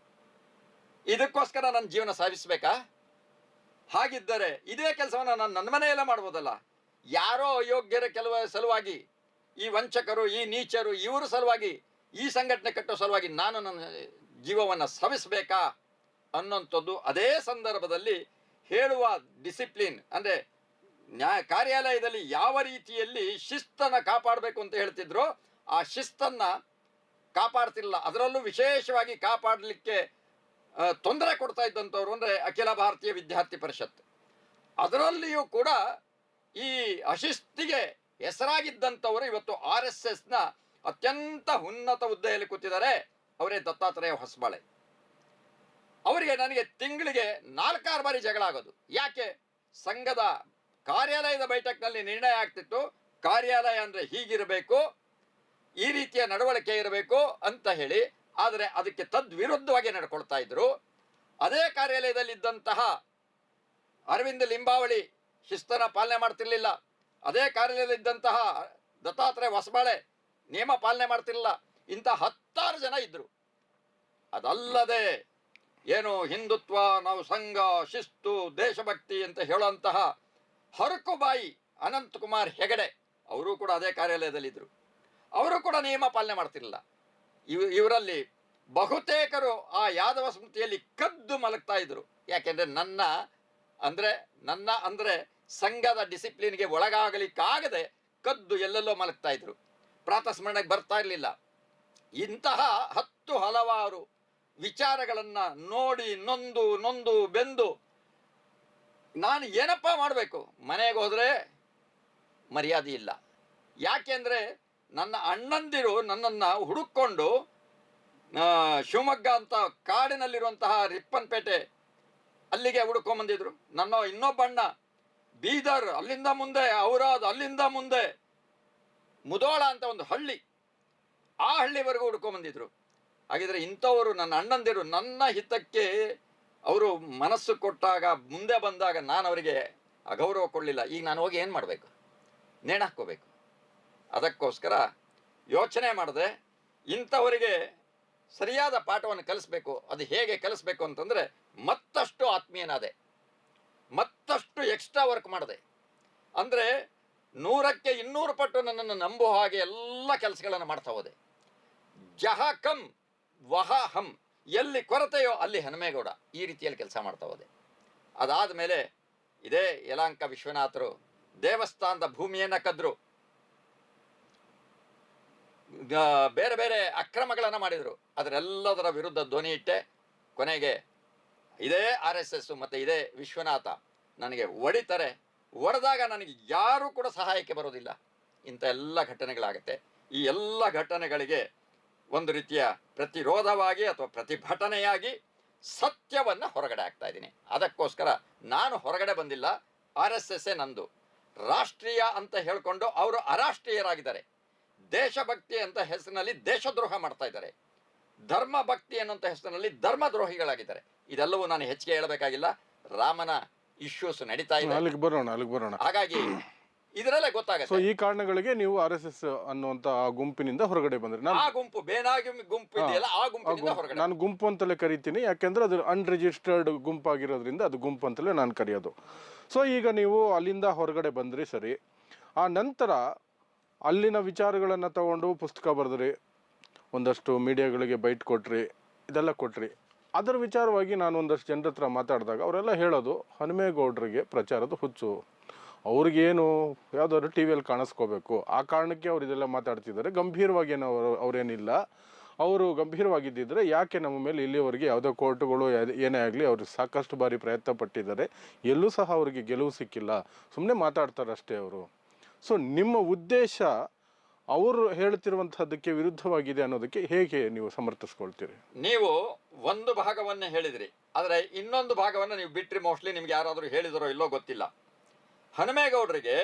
ಇದಕ್ಕೋಸ್ಕರ ನನ್ನ ಜೀವನ ಸಾಗಿಸ್ಬೇಕಾ? ಹಾಗಿದ್ದರೆ ಇದೇ ಕೆಲಸವನ್ನು ನಾನು ನನ್ನ ಮನೆಯಲ್ಲೇ ಮಾಡ್ಬೋದಲ್ಲ. ಯಾರೋ ಅಯೋಗ್ಯರ ಕೆಲವು ಸಲುವಾಗಿ, ಈ ವಂಚಕರು, ಈ ನೀಚರು, ಇವರು ಸಲುವಾಗಿ, ಈ ಸಂಘಟನೆ ಕಟ್ಟೋ ಸಲುವಾಗಿ ನಾನು ನನ್ನ ಜೀವವನ್ನು ಸವಿಸಬೇಕಾ ಅನ್ನೋಂಥದ್ದು ಅದೇ ಸಂದರ್ಭದಲ್ಲಿ ಹೇಳುವ ಡಿಸಿಪ್ಲಿನ್. ಅಂದರೆ ಕಾರ್ಯಾಲಯದಲ್ಲಿ ಯಾವ ರೀತಿಯಲ್ಲಿ ಶಿಸ್ತನ್ನು ಕಾಪಾಡಬೇಕು ಅಂತ ಹೇಳ್ತಿದ್ರು, ಆ ಶಿಸ್ತನ್ನು ಕಾಪಾಡ್ತಿಲ್ಲ. ಅದರಲ್ಲೂ ವಿಶೇಷವಾಗಿ ಕಾಪಾಡಲಿಕ್ಕೆ ತೊಂದರೆ ಕೊಡ್ತಾ ಇದ್ದಂಥವ್ರು ಅಂದರೆ ಅಖಿಲ ಭಾರತೀಯ ವಿದ್ಯಾರ್ಥಿ ಪರಿಷತ್. ಅದರಲ್ಲಿಯೂ ಕೂಡ ಈ ಅಶಿಸ್ತಿಗೆ ಹೆಸರಾಗಿದ್ದಂಥವರು ಇವತ್ತು RSSನ ಅತ್ಯಂತ ಉನ್ನತ ಹುದ್ದೆಯಲ್ಲಿ ಕೂತಿದ್ದಾರೆ. ಅವರೇ ದತ್ತಾತ್ರೇಯ ಹೊಸಬಾಳೆ. ಅವರಿಗೆ ನನಗೆ ತಿಂಗಳಿಗೆ 4-6 ಬಾರಿ ಜಗಳ ಆಗೋದು. ಯಾಕೆ? ಸಂಘದ ಕಾರ್ಯಾಲಯದ ಬೈಠಕ್ನಲ್ಲಿ ನಿರ್ಣಯ ಆಗ್ತಿತ್ತು, ಕಾರ್ಯಾಲಯ ಅಂದರೆ ಹೀಗಿರಬೇಕು, ಈ ರೀತಿಯ ನಡವಳಿಕೆ ಇರಬೇಕು ಅಂತ ಹೇಳಿ. ಆದರೆ ಅದಕ್ಕೆ ತದ್ವಿರುದ್ಧವಾಗಿ ನಡ್ಕೊಳ್ತಾ ಇದ್ರು. ಅದೇ ಕಾರ್ಯಾಲಯದಲ್ಲಿದ್ದಂತಹ ಅರವಿಂದ ಲಿಂಬಾವಳಿ ಶಿಸ್ತನ ಪಾಲನೆ ಮಾಡ್ತಿರ್ಲಿಲ್ಲ. ಅದೇ ಕಾರ್ಯಾಲಯದಲ್ಲಿದ್ದಂತಹ ದತ್ತಾತ್ರೇಯ ಹೊಸಬಾಳೆ ನಿಯಮ ಪಾಲನೆ ಮಾಡ್ತಿರಲಿಲ್ಲ. ಇಂಥ 10 ಜನ ಇದ್ದರು. ಅದಲ್ಲದೆ ಏನು ಹಿಂದುತ್ವ, ನಾವು ಸಂಘ, ಶಿಸ್ತು, ದೇಶಭಕ್ತಿ ಅಂತ ಹೇಳುವಂತಹ ಹರಕುಬಾಯಿ ಅನಂತಕುಮಾರ್ ಹೆಗಡೆ ಅವರು ಕೂಡ ಅದೇ ಕಾರ್ಯಾಲಯದಲ್ಲಿದ್ದರು. ಅವರು ಕೂಡ ನಿಯಮ ಪಾಲನೆ ಮಾಡ್ತಿರಲಿಲ್ಲ. ಇವರಲ್ಲಿ ಬಹುತೇಕರು ಆ ಯಾದವ ಸ್ಮೃತಿಯಲ್ಲಿ ಕದ್ದು ಮಲಗ್ತಾ ಇದ್ರು. ಯಾಕೆಂದರೆ ನನ್ನ ಅಂದರೆ ಸಂಘದ ಡಿಸಿಪ್ಲಿನ್ಗೆ ಒಳಗಾಗಲಿಕ್ಕಾಗದೆ ಕದ್ದು ಎಲ್ಲೆಲ್ಲೋ ಮಲಗ್ತಾ ಇದ್ರು. ಪ್ರಾತಸ್ಮರಣೆಗೆ ಬರ್ತಾ ಇರಲಿಲ್ಲ. ಇಂತಹ ಹಲವಾರು ವಿಚಾರಗಳನ್ನು ನೋಡಿ ನೊಂದು ಬೆಂದು ನಾನು ಏನಪ್ಪ ಮಾಡಬೇಕು? ಮನೆಗೆ ಹೋದರೆ ಮರ್ಯಾದೆ ಇಲ್ಲ. ಯಾಕೆಂದರೆ ನನ್ನ ಅಣ್ಣಂದಿರು ನನ್ನನ್ನು ಹುಡುಕೊಂಡು ಶಿವಮೊಗ್ಗ ಅಂತ ಕಾಡಿನಲ್ಲಿರುವಂತಹ ರಿಪ್ಪನ್ಪೇಟೆ ಅಲ್ಲಿಗೆ ಹುಡುಕೊಂಬಂದಿದ್ರು. ನನ್ನ ಇನ್ನೊಬ್ಬ ಅಣ್ಣ ಬೀದರ್, ಅಲ್ಲಿಂದ ಮುಂದೆ ಔರಾದ್, ಅಲ್ಲಿಂದ ಮುಂದೆ ಮುದೋಳ ಅಂತ ಒಂದು ಹಳ್ಳಿ, ಆ ಹಳ್ಳಿವರೆಗೂ ಹುಡ್ಕೊಂಬಂದಿದ್ರು. ಹಾಗಿದ್ರೆ ಇಂಥವರು ನನ್ನ ಅಣ್ಣಂದಿರು ನನ್ನ ಹಿತಕ್ಕೆ ಅವರು ಮನಸ್ಸು ಕೊಟ್ಟಾಗ, ಮುಂದೆ ಬಂದಾಗ ನಾನು ಅವರಿಗೆ ಅಗೌರವ ಕೊಡಲಿಲ್ಲ. ಈಗ ನಾನು ಹೋಗಿ ಏನು ಮಾಡಬೇಕು? ನೇಣು ಹಾಕ್ಕೋಬೇಕು. ಅದಕ್ಕೋಸ್ಕರ ಯೋಚನೆ ಮಾಡಿದೆ, ಇಂಥವರಿಗೆ ಸರಿಯಾದ ಪಾಠವನ್ನು ಕಲಿಸ್ಬೇಕು. ಅದು ಹೇಗೆ ಕಲಿಸ್ಬೇಕು ಅಂತಂದರೆ, ಮತ್ತಷ್ಟು ಆತ್ಮೀಯನಾದೆ, ಮತ್ತಷ್ಟು ಎಕ್ಸ್ಟ್ರಾ ವರ್ಕ್ ಮಾಡಿದೆ. ಅಂದರೆ 100ಕ್ಕೆ 200 ಪಟ್ಟು ನನ್ನನ್ನು ನಂಬುವ ಹಾಗೆ ಎಲ್ಲ ಕೆಲಸಗಳನ್ನು ಮಾಡ್ತಾ ಹೋದೆ. ಜಹ ಕಂ ವಹ ಹಂ, ಎಲ್ಲಿ ಕೊರತೆಯೋ ಅಲ್ಲಿ ಹನುಮೇಗೌಡ, ಈ ರೀತಿಯಲ್ಲಿ ಕೆಲಸ ಮಾಡ್ತಾ ಹೋದೆ. ಅದಾದ ಮೇಲೆ ಇದೇ ಯಲಹಂಕ ವಿಶ್ವನಾಥರು ದೇವಸ್ಥಾನದ ಭೂಮಿಯನ್ನು ಕದ್ರು, ಬೇರೆ ಬೇರೆ ಅಕ್ರಮಗಳನ್ನು ಮಾಡಿದರು. ಅದರೆಲ್ಲದರ ವಿರುದ್ಧ ಧ್ವನಿ ಇಟ್ಟೆ. ಕೊನೆಗೆ ಇದೇ RSS ಮತ್ತು ಇದೇ ವಿಶ್ವನಾಥ ನನಗೆ ಹೊಡಿತಾರೆ. ಹೊಡೆದಾಗ ನನಗೆ ಯಾರೂ ಕೂಡ ಸಹಾಯಕ್ಕೆ ಬರೋದಿಲ್ಲ. ಇಂಥ ಎಲ್ಲ ಘಟನೆಗಳಾಗುತ್ತೆ. ಈ ಎಲ್ಲ ಘಟನೆಗಳಿಗೆ ಒಂದು ರೀತಿಯ ಪ್ರತಿರೋಧವಾಗಿ ಅಥವಾ ಪ್ರತಿಭಟನೆಯಾಗಿ ಸತ್ಯವನ್ನು ಹೊರಗಡೆ ಹಾಕ್ತಾ ಇದ್ದೀನಿ. ಅದಕ್ಕೋಸ್ಕರ ನಾನು ಹೊರಗಡೆ ಬಂದಿಲ್ಲ. RSS ನಂದು. ರಾಷ್ಟ್ರೀಯ ಅಂತ ಹೇಳಿಕೊಂಡು ಅವರು ಅರಾಷ್ಟ್ರೀಯರಾಗಿದ್ದಾರೆ. ದೇಶಭಕ್ತಿ ಅಂತ ಹೆಸರಿನಲ್ಲಿ ದೇಶದ್ರೋಹ ಮಾಡ್ತಾ ಇದ್ದಾರೆ. ಧರ್ಮ ಭಕ್ತಿ ಅನ್ನುವಂಥ ಹೆಸರಿನಲ್ಲಿ ಧರ್ಮದ್ರೋಹಿಗಳಾಗಿದ್ದಾರೆ. ಇದೆಲ್ಲವೂ ನಾನು ಹೆಚ್ಚಿಗೆ ಹೇಳಬೇಕಾಗಿಲ್ಲ. ರಾಮನ ಇಶ್ಯೂಸ್ ನಡೀತಾ ಇದೆ. ಅಲ್ಲಿಗೆ ಬರೋಣ. ಹಾಗಾಗಿ ಇದರಲ್ಲೇ ಗೊತ್ತಾಗುತ್ತೆ. ಈ ಕಾರಣಗಳಿಗೆ ನೀವು RSS ಅನ್ನುವಂತ ಆ ಗುಂಪಿನಿಂದ ಹೊರಗಡೆ ಬಂದ್ರಿ. ಆ ಗುಂಪು ಬೇನಾಗಿ ಗುಂಪು ಇದೆಯಲ್ಲ, ಆ ಗುಂಪಿನಿಂದ ಹೊರಗಡೆ ನಾನು ಗುಂಪು ಅಂತಲೇ ಕರಿತೀನಿ. ಯಾಕೆಂದ್ರೆ ಅದು ಅನ್ರಿಜಿಸ್ಟರ್ಡ್ ಗುಂಪಾಗಿರೋದ್ರಿಂದ ಅದು ಗುಂಪು ಅಂತಲೇ ನಾನು ಕರೆಯೋದು. ಸೊ ಈಗ ನೀವು ಅಲ್ಲಿಂದ ಹೊರಗಡೆ ಬಂದ್ರಿ, ಸರಿ. ಆ ನಂತರ ಅಲ್ಲಿನ ವಿಚಾರಗಳನ್ನು ತಗೊಂಡು ಪುಸ್ತಕ ಬರೆದ್ರಿ, ಒಂದಷ್ಟು ಮೀಡಿಯಾಗಳಿಗೆ ಬೈಟ್ ಕೊಟ್ರಿ, ಇದೆಲ್ಲ ಕೊಟ್ರಿ. ಅದರ ವಿಚಾರವಾಗಿ ನಾನು ಒಂದಷ್ಟು ಜನರ ಹತ್ರ ಮಾತಾಡಿದಾಗ ಅವರೆಲ್ಲ ಹೇಳೋದು ಹನುಮೇಗೌಡರಿಗೆ ಪ್ರಚಾರದ ಹುಚ್ಚು, ಅವ್ರಿಗೇನು ಯಾವುದಾದ್ರು ಟಿ ವಿಯಲ್ಲಿ ಕಾಣಿಸ್ಕೋಬೇಕು, ಆ ಕಾರಣಕ್ಕೆ ಅವ್ರು ಇದೆಲ್ಲ ಮಾತಾಡ್ತಿದ್ದಾರೆ. ಗಂಭೀರವಾಗಿ ಏನೋ ಅವರೇನಿಲ್ಲ. ಅವರು ಗಂಭೀರವಾಗಿದ್ದಿದ್ರೆ ಯಾಕೆ ನಮ್ಮ ಮೇಲೆ ಇಲ್ಲಿವರೆಗೆ ಯಾವುದೋ ಕೋರ್ಟುಗಳು ಏನೇ ಆಗಲಿ ಅವರು ಸಾಕಷ್ಟು ಬಾರಿ ಪ್ರಯತ್ನ ಪಟ್ಟಿದ್ದಾರೆ, ಎಲ್ಲೂ ಸಹ ಅವರಿಗೆ ಗೆಲುವು ಸಿಕ್ಕಿಲ್ಲ, ಸುಮ್ಮನೆ ಮಾತಾಡ್ತಾರೆ ಅಷ್ಟೇ ಅವರು. ಸೊ ನಿಮ್ಮ ಉದ್ದೇಶ ಅವರು ಹೇಳ್ತಿರುವಂಥದ್ದಕ್ಕೆ ವಿರುದ್ಧವಾಗಿದೆ ಅನ್ನೋದಕ್ಕೆ ಹೇಗೆ ನೀವು ಸಮರ್ಥಿಸ್ಕೊಳ್ತೀರಿ? ನೀವು ಒಂದು ಭಾಗವನ್ನು ಹೇಳಿದ್ರಿ, ಆದರೆ ಇನ್ನೊಂದು ಭಾಗವನ್ನು ನೀವು ಬಿಟ್ರಿ. ಮೋಸ್ಟ್ಲಿ ನಿಮ್ಗೆ ಯಾರಾದರೂ ಹೇಳಿದರೋ ಇಲ್ಲೋ ಗೊತ್ತಿಲ್ಲ. ಹನುಮೇಗೌಡರಿಗೆ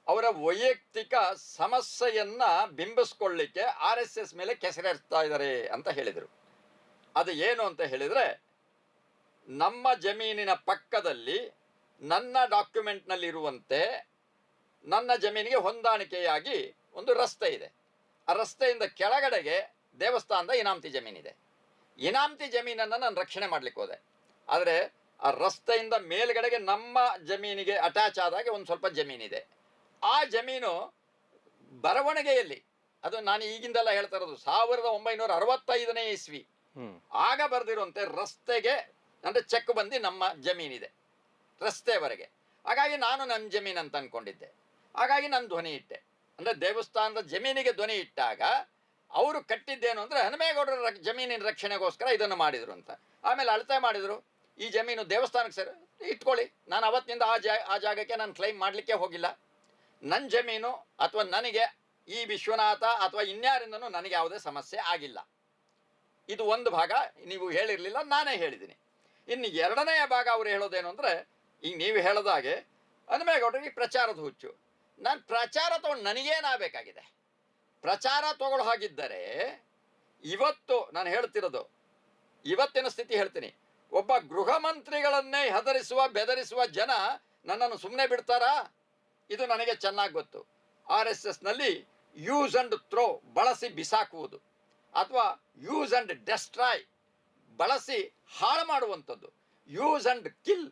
ಅವರ ವೈಯಕ್ತಿಕ ಸಮಸ್ಯೆಯನ್ನ ಬಿಂಬಿಸ್ಕೊಳ್ಳಿಕ್ಕೆ RSS ಮೇಲೆ ಕೆಸರೆರ್ತಾ ಇದ್ದಾರೆ ಅಂತ ಹೇಳಿದರು. ಅದು ಏನು ಅಂತ ಹೇಳಿದರೆ, ನಮ್ಮ ಜಮೀನಿನ ಪಕ್ಕದಲ್ಲಿ ನನ್ನ ಡಾಕ್ಯುಮೆಂಟ್ನಲ್ಲಿರುವಂತೆ ನನ್ನ ಜಮೀನಿಗೆ ಹೊಂದಾಣಿಕೆಯಾಗಿ ಒಂದು ರಸ್ತೆ ಇದೆ. ಆ ರಸ್ತೆಯಿಂದ ಕೆಳಗಡೆಗೆ ದೇವಸ್ಥಾನದ ಇನಾಮತಿ ಜಮೀನಿದೆ. ಇನಾಮತಿ ಜಮೀನನ್ನು ನಾನು ರಕ್ಷಣೆ ಮಾಡಲಿಕ್ಕೆ ಹೋದೆ. ಆದರೆ ಆ ರಸ್ತೆಯಿಂದ ಮೇಲ್ಗಡೆಗೆ ನಮ್ಮ ಜಮೀನಿಗೆ ಅಟ್ಯಾಚ್ ಆದಾಗೆ ಒಂದು ಸ್ವಲ್ಪ ಜಮೀನಿದೆ. ಆ ಜಮೀನು ಬರವಣಿಗೆಯಲ್ಲಿ, ಅದು ನಾನು ಈಗಿಂದೆಲ್ಲ ಹೇಳ್ತಾ ಇರೋದು 1965ನೇ ಇಸ್ವಿ, ಆಗ ಬರೆದಿರುವಂತೆ ರಸ್ತೆಗೆ ಅಂದರೆ ಚೆಕ್ ಬಂದು ನಮ್ಮ ಜಮೀನಿದೆ ರಸ್ತೆವರೆಗೆ. ಹಾಗಾಗಿ ನಾನು ನನ್ನ ಜಮೀನು ಅಂತ ಅಂದ್ಕೊಂಡಿದ್ದೆ. ಹಾಗಾಗಿ ನಾನು ಧ್ವನಿ ಇಟ್ಟೆ. ಅಂದರೆ ದೇವಸ್ಥಾನದ ಜಮೀನಿಗೆ ಧ್ವನಿ ಇಟ್ಟಾಗ ಅವರು ಕಟ್ಟಿದ್ದೇನು ಅಂದರೆ ಹನುಮೇಗೌಡರ ಜಮೀನಿನ ರಕ್ಷಣೆಗೋಸ್ಕರ ಇದನ್ನು ಮಾಡಿದರು ಅಂತ. ಆಮೇಲೆ ಅಳತೆ ಮಾಡಿದರು, ಈ ಜಮೀನು ದೇವಸ್ಥಾನಕ್ಕೆ ಸರಿ ಇಟ್ಕೊಳ್ಳಿ, ನಾನು ಅವತ್ತಿನಿಂದ ಆ ಜಾಗಕ್ಕೆ ನಾನು ಕ್ಲೈಮ್ ಮಾಡಲಿಕ್ಕೆ ಹೋಗಿಲ್ಲ. ನನ್ನ ಜಮೀನು ಅಥವಾ ನನಗೆ ಈ ವಿಶ್ವನಾಥ ಅಥವಾ ಇನ್ಯಾರಿಂದನೂ ನನಗೆ ಯಾವುದೇ ಸಮಸ್ಯೆ ಆಗಿಲ್ಲ. ಇದು ಒಂದು ಭಾಗ ನೀವು ಹೇಳಿರಲಿಲ್ಲ, ನಾನೇ ಹೇಳಿದ್ದೀನಿ. ಇನ್ನು ಎರಡನೆಯ ಭಾಗ ಅವರು ಹೇಳೋದೇನು ಅಂದರೆ, ಈಗ ನೀವು ಹೇಳೋದಾಗೆ ಹನುಮೇಗೌಡರಿಗೆ ಪ್ರಚಾರದ ಹುಚ್ಚು. ನಾನು ಪ್ರಚಾರ ತೊಗೊಂಡು ನನಗೇನಾಗಬೇಕಾಗಿದೆ? ಪ್ರಚಾರ ತಗೊಳ್ಳೋ ಹಾಗಿದ್ದರೆ ಇವತ್ತು ನಾನು ಹೇಳ್ತಿರೋದು, ಇವತ್ತಿನ ಸ್ಥಿತಿ ಹೇಳ್ತೀನಿ, ಒಬ್ಬ ಗೃಹ ಮಂತ್ರಿಗಳನ್ನೇ ಹೆದರಿಸುವ ಬೆದರಿಸುವ ಜನ ನನ್ನನ್ನು ಸುಮ್ಮನೆ ಬಿಡ್ತಾರಾ? ಇದು ನನಗೆ ಚೆನ್ನಾಗಿ ಗೊತ್ತು. RSSನಲ್ಲಿ ಯೂಸ್ ಆ್ಯಂಡ್ ಥ್ರೋ, ಬಳಸಿ ಬಿಸಾಕುವುದು, ಅಥವಾ ಯೂಸ್ ಆ್ಯಂಡ್ ಡೆಸ್ಟ್ರಾಯ್, ಬಳಸಿ ಹಾಳು ಮಾಡುವಂಥದ್ದು, ಯೂಸ್ ಆ್ಯಂಡ್ ಕಿಲ್,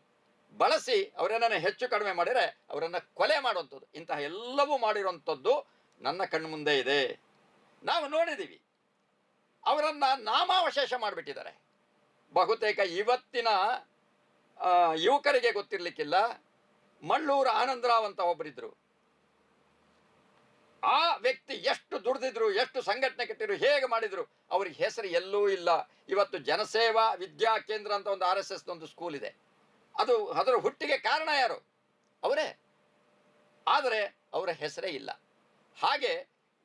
ಬಳಸಿ ಅವರೇನನ್ನು ಹೆಚ್ಚು ಕಡಿಮೆ ಮಾಡಿದರೆ ಅವರನ್ನು ಕೊಲೆ ಮಾಡುವಂಥದ್ದು, ಇಂತಹ ಎಲ್ಲವೂ ಮಾಡಿರುವಂಥದ್ದು ನನ್ನ ಕಣ್ಣು ಮುಂದೆ ಇದೆ. ನಾವು ನೋಡಿದ್ದೀವಿ. ಅವರನ್ನು ನಾಮಾವಶೇಷ ಮಾಡಿಬಿಟ್ಟಿದ್ದಾರೆ. ಬಹುತೇಕ ಇವತ್ತಿನ ಯುವಕರಿಗೆ ಗೊತ್ತಿರಲಿಕ್ಕಿಲ್ಲ, ಮಳ್ಳೂರು ಆನಂದರಾವ್ ಅಂತ ಒಬ್ಬರಿದ್ರು. ಆ ವ್ಯಕ್ತಿ ಎಷ್ಟು ದುಡಿದಿದ್ರು, ಎಷ್ಟು ಸಂಘಟನೆ ಕಟ್ಟಿದ್ರು, ಹೇಗೆ ಮಾಡಿದ್ರು, ಅವ್ರಿಗೆ ಹೆಸರು ಎಲ್ಲೂ ಇಲ್ಲ. ಇವತ್ತು ಜನಸೇವಾ ವಿದ್ಯಾ ಕೇಂದ್ರ ಅಂತ ಒಂದು RSS ಒಂದು ಸ್ಕೂಲ್ ಇದೆ. ಅದರ ಹುಟ್ಟಿಗೆ ಕಾರಣ ಯಾರು? ಅವರೇ. ಆದರೆ ಅವರ ಹೆಸರೇ ಇಲ್ಲ. ಹಾಗೆ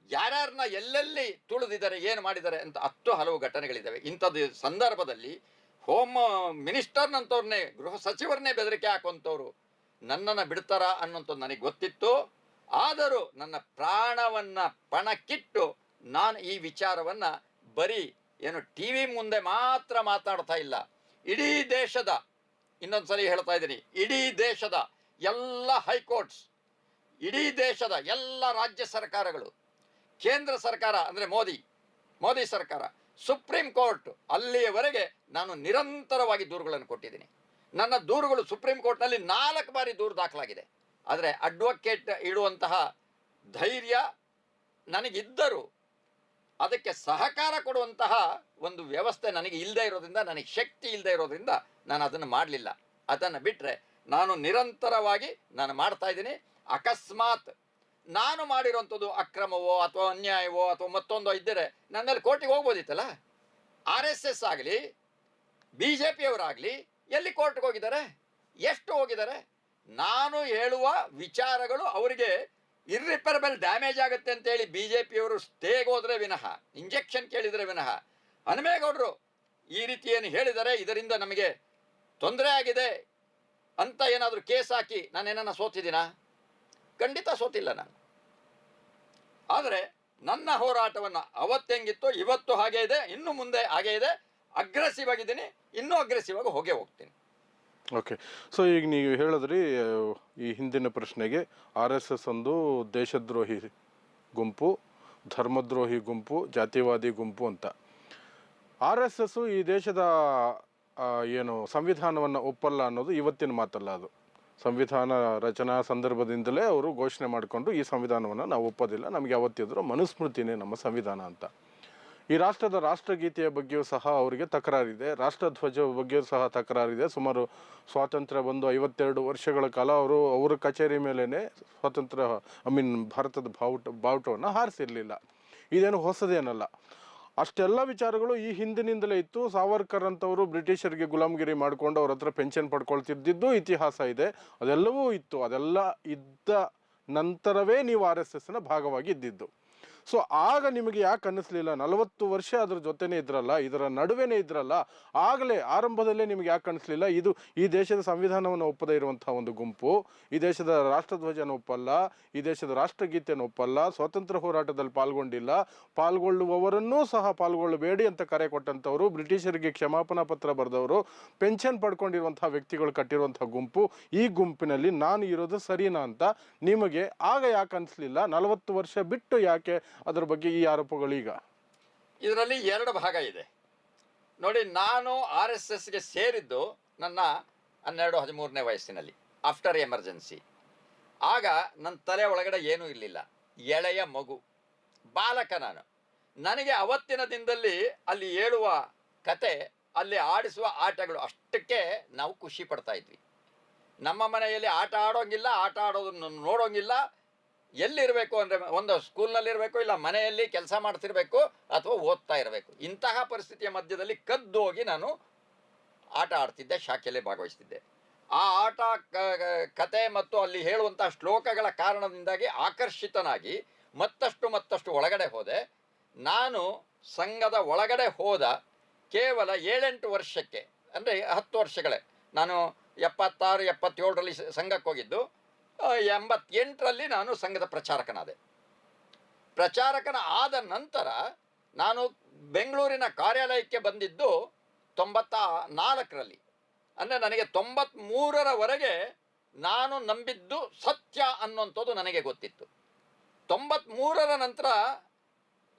ಯಾರ್ಯಾರನ್ನ ಎಲ್ಲೆಲ್ಲಿ ತುಳಿದಿದ್ದಾರೆ, ಏನು ಮಾಡಿದ್ದಾರೆ ಅಂತ 10 ಹಲವು ಘಟನೆಗಳಿದ್ದಾವೆ. ಇಂಥದ್ದು ಸಂದರ್ಭದಲ್ಲಿ ಹೋಮ್ ಮಿನಿಸ್ಟರ್ನಂಥವ್ರನ್ನೇ, ಗೃಹ ಸಚಿವರನ್ನೇ ಬೆದರಿಕೆ ಹಾಕುವಂಥವ್ರು ನನ್ನನ್ನು ಬಿಡ್ತಾರಾ ಅನ್ನೋಂಥದ್ದು ನನಗೆ ಗೊತ್ತಿತ್ತು. ಆದರೂ ನನ್ನ ಪ್ರಾಣವನ್ನು ಪಣಕ್ಕಿಟ್ಟು ನಾನು ಈ ವಿಚಾರವನ್ನು ಬರೀ ಏನು TV ಮುಂದೆ ಮಾತ್ರ ಮಾತಾಡ್ತಾ ಇಲ್ಲ, ಇಡೀ ದೇಶದ, ಇನ್ನೊಂದು ಸರಿ ಹೇಳ್ತಾ ಇದ್ದೀನಿ, ಇಡೀ ದೇಶದ ಎಲ್ಲ ಹೈಕೋರ್ಟ್ಸ್, ಇಡೀ ದೇಶದ ಎಲ್ಲ ರಾಜ್ಯ ಸರ್ಕಾರಗಳು, ಕೇಂದ್ರ ಸರ್ಕಾರ ಅಂದರೆ ಮೋದಿ ಸರ್ಕಾರ, ಸುಪ್ರೀಂ ಕೋರ್ಟ್, ಅಲ್ಲಿಯವರೆಗೆ ನಾನು ನಿರಂತರವಾಗಿ ದೂರುಗಳನ್ನು ಕೊಟ್ಟಿದ್ದೀನಿ. ನನ್ನ ದೂರುಗಳು ಸುಪ್ರೀಂ ಕೋರ್ಟ್ನಲ್ಲಿ 4 ಬಾರಿ ದೂರು ದಾಖಲಾಗಿದೆ. ಆದರೆ ಅಡ್ವೊಕೇಟ್ ಇಡುವಂತಹ ಧೈರ್ಯ ನನಗಿದ್ದರೂ ಅದಕ್ಕೆ ಸಹಕಾರ ಕೊಡುವಂತಹ ಒಂದು ವ್ಯವಸ್ಥೆ ನನಗೆ ಇಲ್ಲದೆ ಇರೋದ್ರಿಂದ, ನನಗೆ ಶಕ್ತಿ ಇಲ್ಲದೆ ಇರೋದ್ರಿಂದ ನಾನು ಅದನ್ನು ಮಾಡಲಿಲ್ಲ. ಅದನ್ನು ಬಿಟ್ಟರೆ ನಾನು ನಿರಂತರವಾಗಿ ನಾನು ಮಾಡ್ತಾ ಇದ್ದೀನಿ. ಅಕಸ್ಮಾತ್ ನಾನು ಮಾಡಿರೋಂಥದ್ದು ಅಕ್ರಮವೋ ಅಥವಾ ಅನ್ಯಾಯವೋ ಅಥವಾ ಮತ್ತೊಂದೋ ಇದ್ದರೆ ನನ್ನ ಮೇಲೆ ಕೋರ್ಟಿಗೆ ಹೋಗ್ಬೋದಿತ್ತಲ್ಲ. RSS ಆಗಲಿ BJP ಅವರಾಗಲಿ ಎಲ್ಲಿ ಕೋರ್ಟ್ಗೆ ಹೋಗಿದ್ದಾರೆ? ಎಷ್ಟು ಹೋಗಿದ್ದಾರೆ? ನಾನು ಹೇಳುವ ವಿಚಾರಗಳು ಅವರಿಗೆ ಇರ್ರಿಪೇರಬಲ್ ಡ್ಯಾಮೇಜ್ ಆಗುತ್ತೆ ಅಂತೇಳಿ BJP ಅವರು ಸ್ಟೇಗೆ ಹೋದರೆ ವಿನಃ, ಇಂಜೆಕ್ಷನ್ ಕೇಳಿದರೆ ವಿನಃ, ಹನುಮೇಗೌಡರು ಈ ರೀತಿ ಏನು ಹೇಳಿದರೆ ಇದರಿಂದ ನಮಗೆ ತೊಂದರೆ ಆಗಿದೆ ಅಂತ ಏನಾದರೂ ಕೇಸ್ ಹಾಕಿ ನಾನೇನನ್ನ ಸೋತಿದ್ದೀನಾ? ಖಂಡಿತ ಸೋತಿಲ್ಲ ನಾನು. ಆದರೆ ನನ್ನ ಹೋರಾಟವನ್ನು ಅವತ್ತೆಂಗಿತ್ತು ಇವತ್ತು ಹಾಗೇ ಇದೆ, ಇನ್ನು ಮುಂದೆ ಹಾಗೇ ಇದೆ. ಅಗ್ರೆಸಿವ್ ಆಗಿದ್ದೀನಿ, ಇನ್ನೂ ಅಗ್ರೆಸಿವ್ ಆಗಿ ಹೋಗ್ತೀನಿ. ಓಕೆ. ಸೊ ಈಗ ನೀವು ಹೇಳಿದ್ರಿ ಈ ಹಿಂದಿನ ಪ್ರಶ್ನೆಗೆ RSS ಒಂದು ದೇಶದ್ರೋಹಿ ಗುಂಪು, ಧರ್ಮದ್ರೋಹಿ ಗುಂಪು, ಜಾತಿವಾದಿ ಗುಂಪು ಅಂತ. RSS ಈ ದೇಶದ ಏನು ಸಂವಿಧಾನವನ್ನು ಒಪ್ಪಲ್ಲ ಅನ್ನೋದು ಇವತ್ತಿನ ಮಾತಲ್ಲ. ಅದು ಸಂವಿಧಾನ ರಚನಾ ಸಂದರ್ಭದಿಂದಲೇ ಅವರು ಘೋಷಣೆ ಮಾಡಿಕೊಂಡು ಈ ಸಂವಿಧಾನವನ್ನು ನಾವು ಒಪ್ಪೋದಿಲ್ಲ, ನಮಗೆ ಯಾವತ್ತಿದ್ರೂ ಮನುಸ್ಮೃತಿನೇ ನಮ್ಮ ಸಂವಿಧಾನ ಅಂತ. ಈ ರಾಷ್ಟ್ರದ ರಾಷ್ಟ್ರಗೀತೆಯ ಬಗ್ಗೆಯೂ ಸಹ ಅವರಿಗೆ ತಕರಾರಿದೆ, ರಾಷ್ಟ್ರಧ್ವಜ ಬಗ್ಗೆಯೂ ಸಹ ತಕರಾರಿದೆ. ಸುಮಾರು ಸ್ವಾತಂತ್ರ್ಯ ಬಂದು 52 ವರ್ಷಗಳ ಕಾಲ ಅವರ ಕಚೇರಿ ಮೇಲೇ ಸ್ವಾತಂತ್ರ್ಯ ಭಾರತದ ಬಾವುಟವನ್ನು ಹಾರಿಸಿರಲಿಲ್ಲ. ಇದೇನು ಹೊಸದೇನಲ್ಲ. ಅಷ್ಟೆಲ್ಲ ವಿಚಾರಗಳು ಈ ಹಿಂದಿನಿಂದಲೇ ಇತ್ತು. ಸಾವರ್ಕರ್ ಅಂತವರು ಬ್ರಿಟಿಷರಿಗೆ ಗುಲಾಮಗಿರಿ ಮಾಡಿಕೊಂಡು ಅವ್ರ ಹತ್ರ ಪೆನ್ಷನ್ ಪಡ್ಕೊಳ್ತಿದ್ದಿದ್ದು ಇತಿಹಾಸ ಇದೆ. ಅದೆಲ್ಲವೂ ಇತ್ತು. ಅದೆಲ್ಲ ಇದ್ದ ನಂತರವೇ ನೀವು RSSನ ಭಾಗವಾಗಿ ಇದ್ದಿದ್ದು. ಸೊ ಆಗ ನಿಮಗೆ ಯಾಕೆ ಅನ್ನಿಸ್ಲಿಲ್ಲ? 40 ವರ್ಷ ಅದ್ರ ಜೊತೆನೇ ಇದ್ರಲ್ಲ, ಇದರ ನಡುವೆನೇ ಇದ್ರಲ್ಲ, ಆಗಲೇ ಆರಂಭದಲ್ಲೇ ನಿಮಗೆ ಯಾಕೆ ಅನ್ನಿಸ್ಲಿಲ್ಲ ಇದು ಈ ದೇಶದ ಸಂವಿಧಾನವನ್ನು ಒಪ್ಪದೇ ಇರುವಂಥ ಒಂದು ಗುಂಪು, ಈ ದೇಶದ ರಾಷ್ಟ್ರಧ್ವಜನ ಒಪ್ಪಲ್ಲ, ಈ ದೇಶದ ರಾಷ್ಟ್ರಗೀತೆಯನ್ನು ಒಪ್ಪಲ್ಲ, ಸ್ವಾತಂತ್ರ್ಯ ಹೋರಾಟದಲ್ಲಿ ಪಾಲ್ಗೊಂಡಿಲ್ಲ, ಪಾಲ್ಗೊಳ್ಳುವವರನ್ನೂ ಸಹ ಪಾಲ್ಗೊಳ್ಳಬೇಡಿ ಅಂತ ಕರೆ ಕೊಟ್ಟಂಥವ್ರು, ಬ್ರಿಟಿಷರಿಗೆ ಕ್ಷಮಾಪನಾ ಪತ್ರ ಬರೆದವರು, ಪೆನ್ಷನ್ ಪಡ್ಕೊಂಡಿರುವಂಥ ವ್ಯಕ್ತಿಗಳು ಕಟ್ಟಿರುವಂಥ ಗುಂಪು, ಈ ಗುಂಪಿನಲ್ಲಿ ನಾನು ಇರೋದು ಸರಿನಾ ಅಂತ ನಿಮಗೆ ಆಗ ಯಾಕೆ ಅನ್ನಿಸ್ಲಿಲ್ಲ? 40 ವರ್ಷ ಬಿಟ್ಟು ಯಾಕೆ ಅದರ ಬಗ್ಗೆ ಈ ಆರೋಪಗಳು? ಈಗ ಇದರಲ್ಲಿ 2 ಭಾಗ ಇದೆ ನೋಡಿ. ನಾನು RSSಗೆ ಸೇರಿದ್ದು ನನ್ನ 12-13ನೇ ವಯಸ್ಸಿನಲ್ಲಿ, ಆಫ್ಟರ್ ಎಮರ್ಜೆನ್ಸಿ. ಆಗ ನನ್ನ ತಲೆ ಒಳಗಡೆ ಏನೂ ಇರಲಿಲ್ಲ, ಎಳೆಯ ಮಗು, ಬಾಲಕ ನಾನು. ನನಗೆ ಅವತ್ತಿನ ದಿನದಲ್ಲಿ ಅಲ್ಲಿ ಹೇಳುವ ಕತೆ, ಅಲ್ಲಿ ಆಡಿಸುವ ಆಟಗಳು, ಅಷ್ಟಕ್ಕೆ ನಾವು ಖುಷಿ ಪಡ್ತಾ ಇದ್ವಿ. ನಮ್ಮ ಮನೆಯಲ್ಲಿ ಆಟ ಆಡೋಂಗಿಲ್ಲ, ಆಟ ಆಡೋದನ್ನು ನೋಡೋಂಗಿಲ್ಲ. ಎಲ್ಲಿರಬೇಕು ಅಂದರೆ ಒಂದು ಸ್ಕೂಲ್ನಲ್ಲಿರಬೇಕು, ಇಲ್ಲ ಮನೆಯಲ್ಲಿ ಕೆಲಸ ಮಾಡ್ತಿರಬೇಕು, ಅಥವಾ ಓದ್ತಾ ಇರಬೇಕು. ಇಂತಹ ಪರಿಸ್ಥಿತಿಯ ಮಧ್ಯದಲ್ಲಿ ಕದ್ದೋಗಿ ನಾನು ಆಟ ಆಡ್ತಿದ್ದೆ, ಶಾಖೆಯಲ್ಲಿ ಭಾಗವಹಿಸ್ತಿದ್ದೆ. ಆ ಆಟ ಕತೆ ಮತ್ತು ಅಲ್ಲಿ ಹೇಳುವಂಥ ಶ್ಲೋಕಗಳ ಕಾರಣದಿಂದಾಗಿ ಆಕರ್ಷಿತನಾಗಿ ಮತ್ತಷ್ಟು ಒಳಗಡೆ ಹೋದೆ. ನಾನು ಸಂಘದ ಒಳಗಡೆ ಹೋದ ಕೇವಲ 7-8 ವರ್ಷಕ್ಕೆ, ಅಂದರೆ 10 ವರ್ಷಗಳೇ. ನಾನು 76-77ರಲ್ಲಿ ಸಂಘಕ್ಕೆ ಹೋಗಿದ್ದು. 88ರಲ್ಲಿ ನಾನು ಸಂಘದ ಪ್ರಚಾರಕನಾದೆ. ಪ್ರಚಾರಕನ ಆದ ನಂತರ ನಾನು ಬೆಂಗಳೂರಿನ ಕಾರ್ಯಾಲಯಕ್ಕೆ ಬಂದಿದ್ದು 94ರಲ್ಲಿ. ಅಂದರೆ ನನಗೆ 93ರವರೆಗೆ ನಾನು ನಂಬಿದ್ದು ಸತ್ಯ ಅನ್ನುವಂಥದ್ದು ನನಗೆ ಗೊತ್ತಿತ್ತು. 93ರ ನಂತರ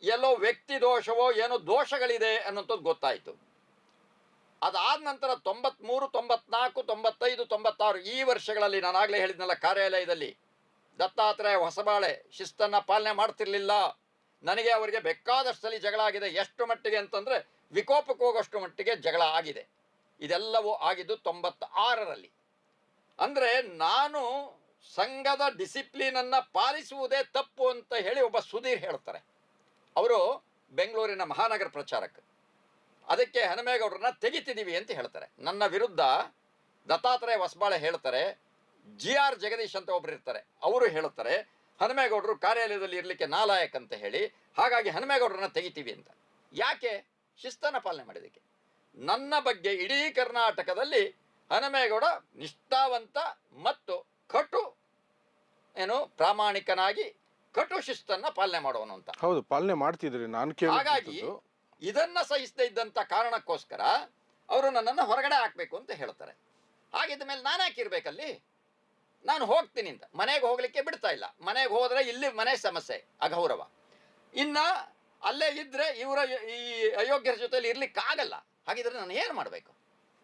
ಎಲ್ಲೋ ವ್ಯಕ್ತಿ ದೋಷವೋ ಏನೋ ದೋಷಗಳಿದೆ ಅನ್ನೋಂಥದ್ದು ಗೊತ್ತಾಯಿತು. ಅದಾದ ನಂತರ 93, 94, 95, 96 ಈ ವರ್ಷಗಳಲ್ಲಿ ನಾನಾಗಲೇ ಹೇಳಿದ್ನಲ್ಲ, ಕಾರ್ಯಾಲಯದಲ್ಲಿ ದತ್ತಾತ್ರೇಯ ಹೊಸಬಾಳೆ ಶಿಸ್ತನ್ನು ಪಾಲನೆ ಮಾಡ್ತಿರ್ಲಿಲ್ಲ. ನನಗೆ ಅವರಿಗೆ ಬೇಕಾದಷ್ಟಲ್ಲಿ ಜಗಳ ಆಗಿದೆ. ಎಷ್ಟು ಮಟ್ಟಿಗೆ ಅಂತಂದರೆ ವಿಕೋಪಕ್ಕೆ ಹೋಗೋಷ್ಟು ಮಟ್ಟಿಗೆ ಜಗಳ ಆಗಿದೆ. ಇದೆಲ್ಲವೂ ಆಗಿದ್ದು 96ರಲ್ಲಿ. ಅಂದರೆ ನಾನು ಸಂಘದ ಡಿಸಿಪ್ಲಿನನ್ನು ಪಾಲಿಸುವುದೇ ತಪ್ಪು ಅಂತ ಹೇಳಿ ಒಬ್ಬ ಸುಧೀರ್ ಹೇಳ್ತಾರೆ. ಅವರು ಬೆಂಗಳೂರಿನ ಮಹಾನಗರ ಪ್ರಚಾರಕ. ಅದಕ್ಕೆ ಹನುಮೇಗೌಡರನ್ನ ತೆಗಿತಿದ್ದೀವಿ ಅಂತ ಹೇಳ್ತಾರೆ. ನನ್ನ ವಿರುದ್ಧ ದತ್ತಾತ್ರೇಯ ಹೊಸಬಾಳೆ ಹೇಳ್ತಾರೆ, GR ಜಗದೀಶ್ ಅಂತ ಒಬ್ಬರು ಇರ್ತಾರೆ, ಅವರು ಹೇಳುತ್ತಾರೆ ಹನುಮೇಗೌಡರು ಕಾರ್ಯಾಲಯದಲ್ಲಿ ಇರಲಿಕ್ಕೆ ನಾಲಾಯಕ್ ಅಂತ ಹೇಳಿ, ಹಾಗಾಗಿ ಹನುಮೇಗೌಡರನ್ನ ತೆಗಿತೀವಿ ಅಂತ. ಯಾಕೆ? ಶಿಸ್ತನ್ನು ಪಾಲನೆ ಮಾಡಿದ್ದಕ್ಕೆ. ನನ್ನ ಬಗ್ಗೆ ಇಡೀ ಕರ್ನಾಟಕದಲ್ಲಿ ಹನುಮೇಗೌಡ ನಿಷ್ಠಾವಂತ ಮತ್ತು ಪ್ರಾಮಾಣಿಕನಾಗಿ ಕಟು ಶಿಸ್ತನ್ನು ಪಾಲನೆ ಮಾಡೋನು ಅಂತ. ಹೌದು, ಪಾಲನೆ ಮಾಡ್ತಿದ್ರಿ. ಹಾಗಾಗಿ ಇದನ್ನ ಸಹಿಸದೇ ಇದ್ದಂಥ ಕಾರಣಕ್ಕೋಸ್ಕರ ಅವರು ನನ್ನನ್ನು ಹೊರಗಡೆ ಹಾಕಬೇಕು ಅಂತ ಹೇಳ್ತಾರೆ. ಹಾಗಿದ್ದ ಮೇಲೆ ನಾನು ಯಾಕಿರ್ಬೇಕಲ್ಲಿ? ನಾನು ಹೋಗ್ತೀನಿ ಅಂತ. ಮನೆಗೆ ಹೋಗ್ಲಿಕ್ಕೆ ಬಿಡ್ತಾ ಇಲ್ಲ. ಮನೆಗೆ ಹೋದರೆ ಇಲ್ಲಿ ಮನೆ ಸಮಸ್ಯೆ, ಅಗೌರವ. ಇನ್ನು ಅಲ್ಲೇ ಇದ್ದರೆ ಇವರ ಈ ಅಯೋಗ್ಯರ ಜೊತೆಲಿ ಇರ್ಲಿಕ್ಕಾಗಲ್ಲ. ಹಾಗಿದ್ರೆ ನಾನು ಏನು ಮಾಡಬೇಕು?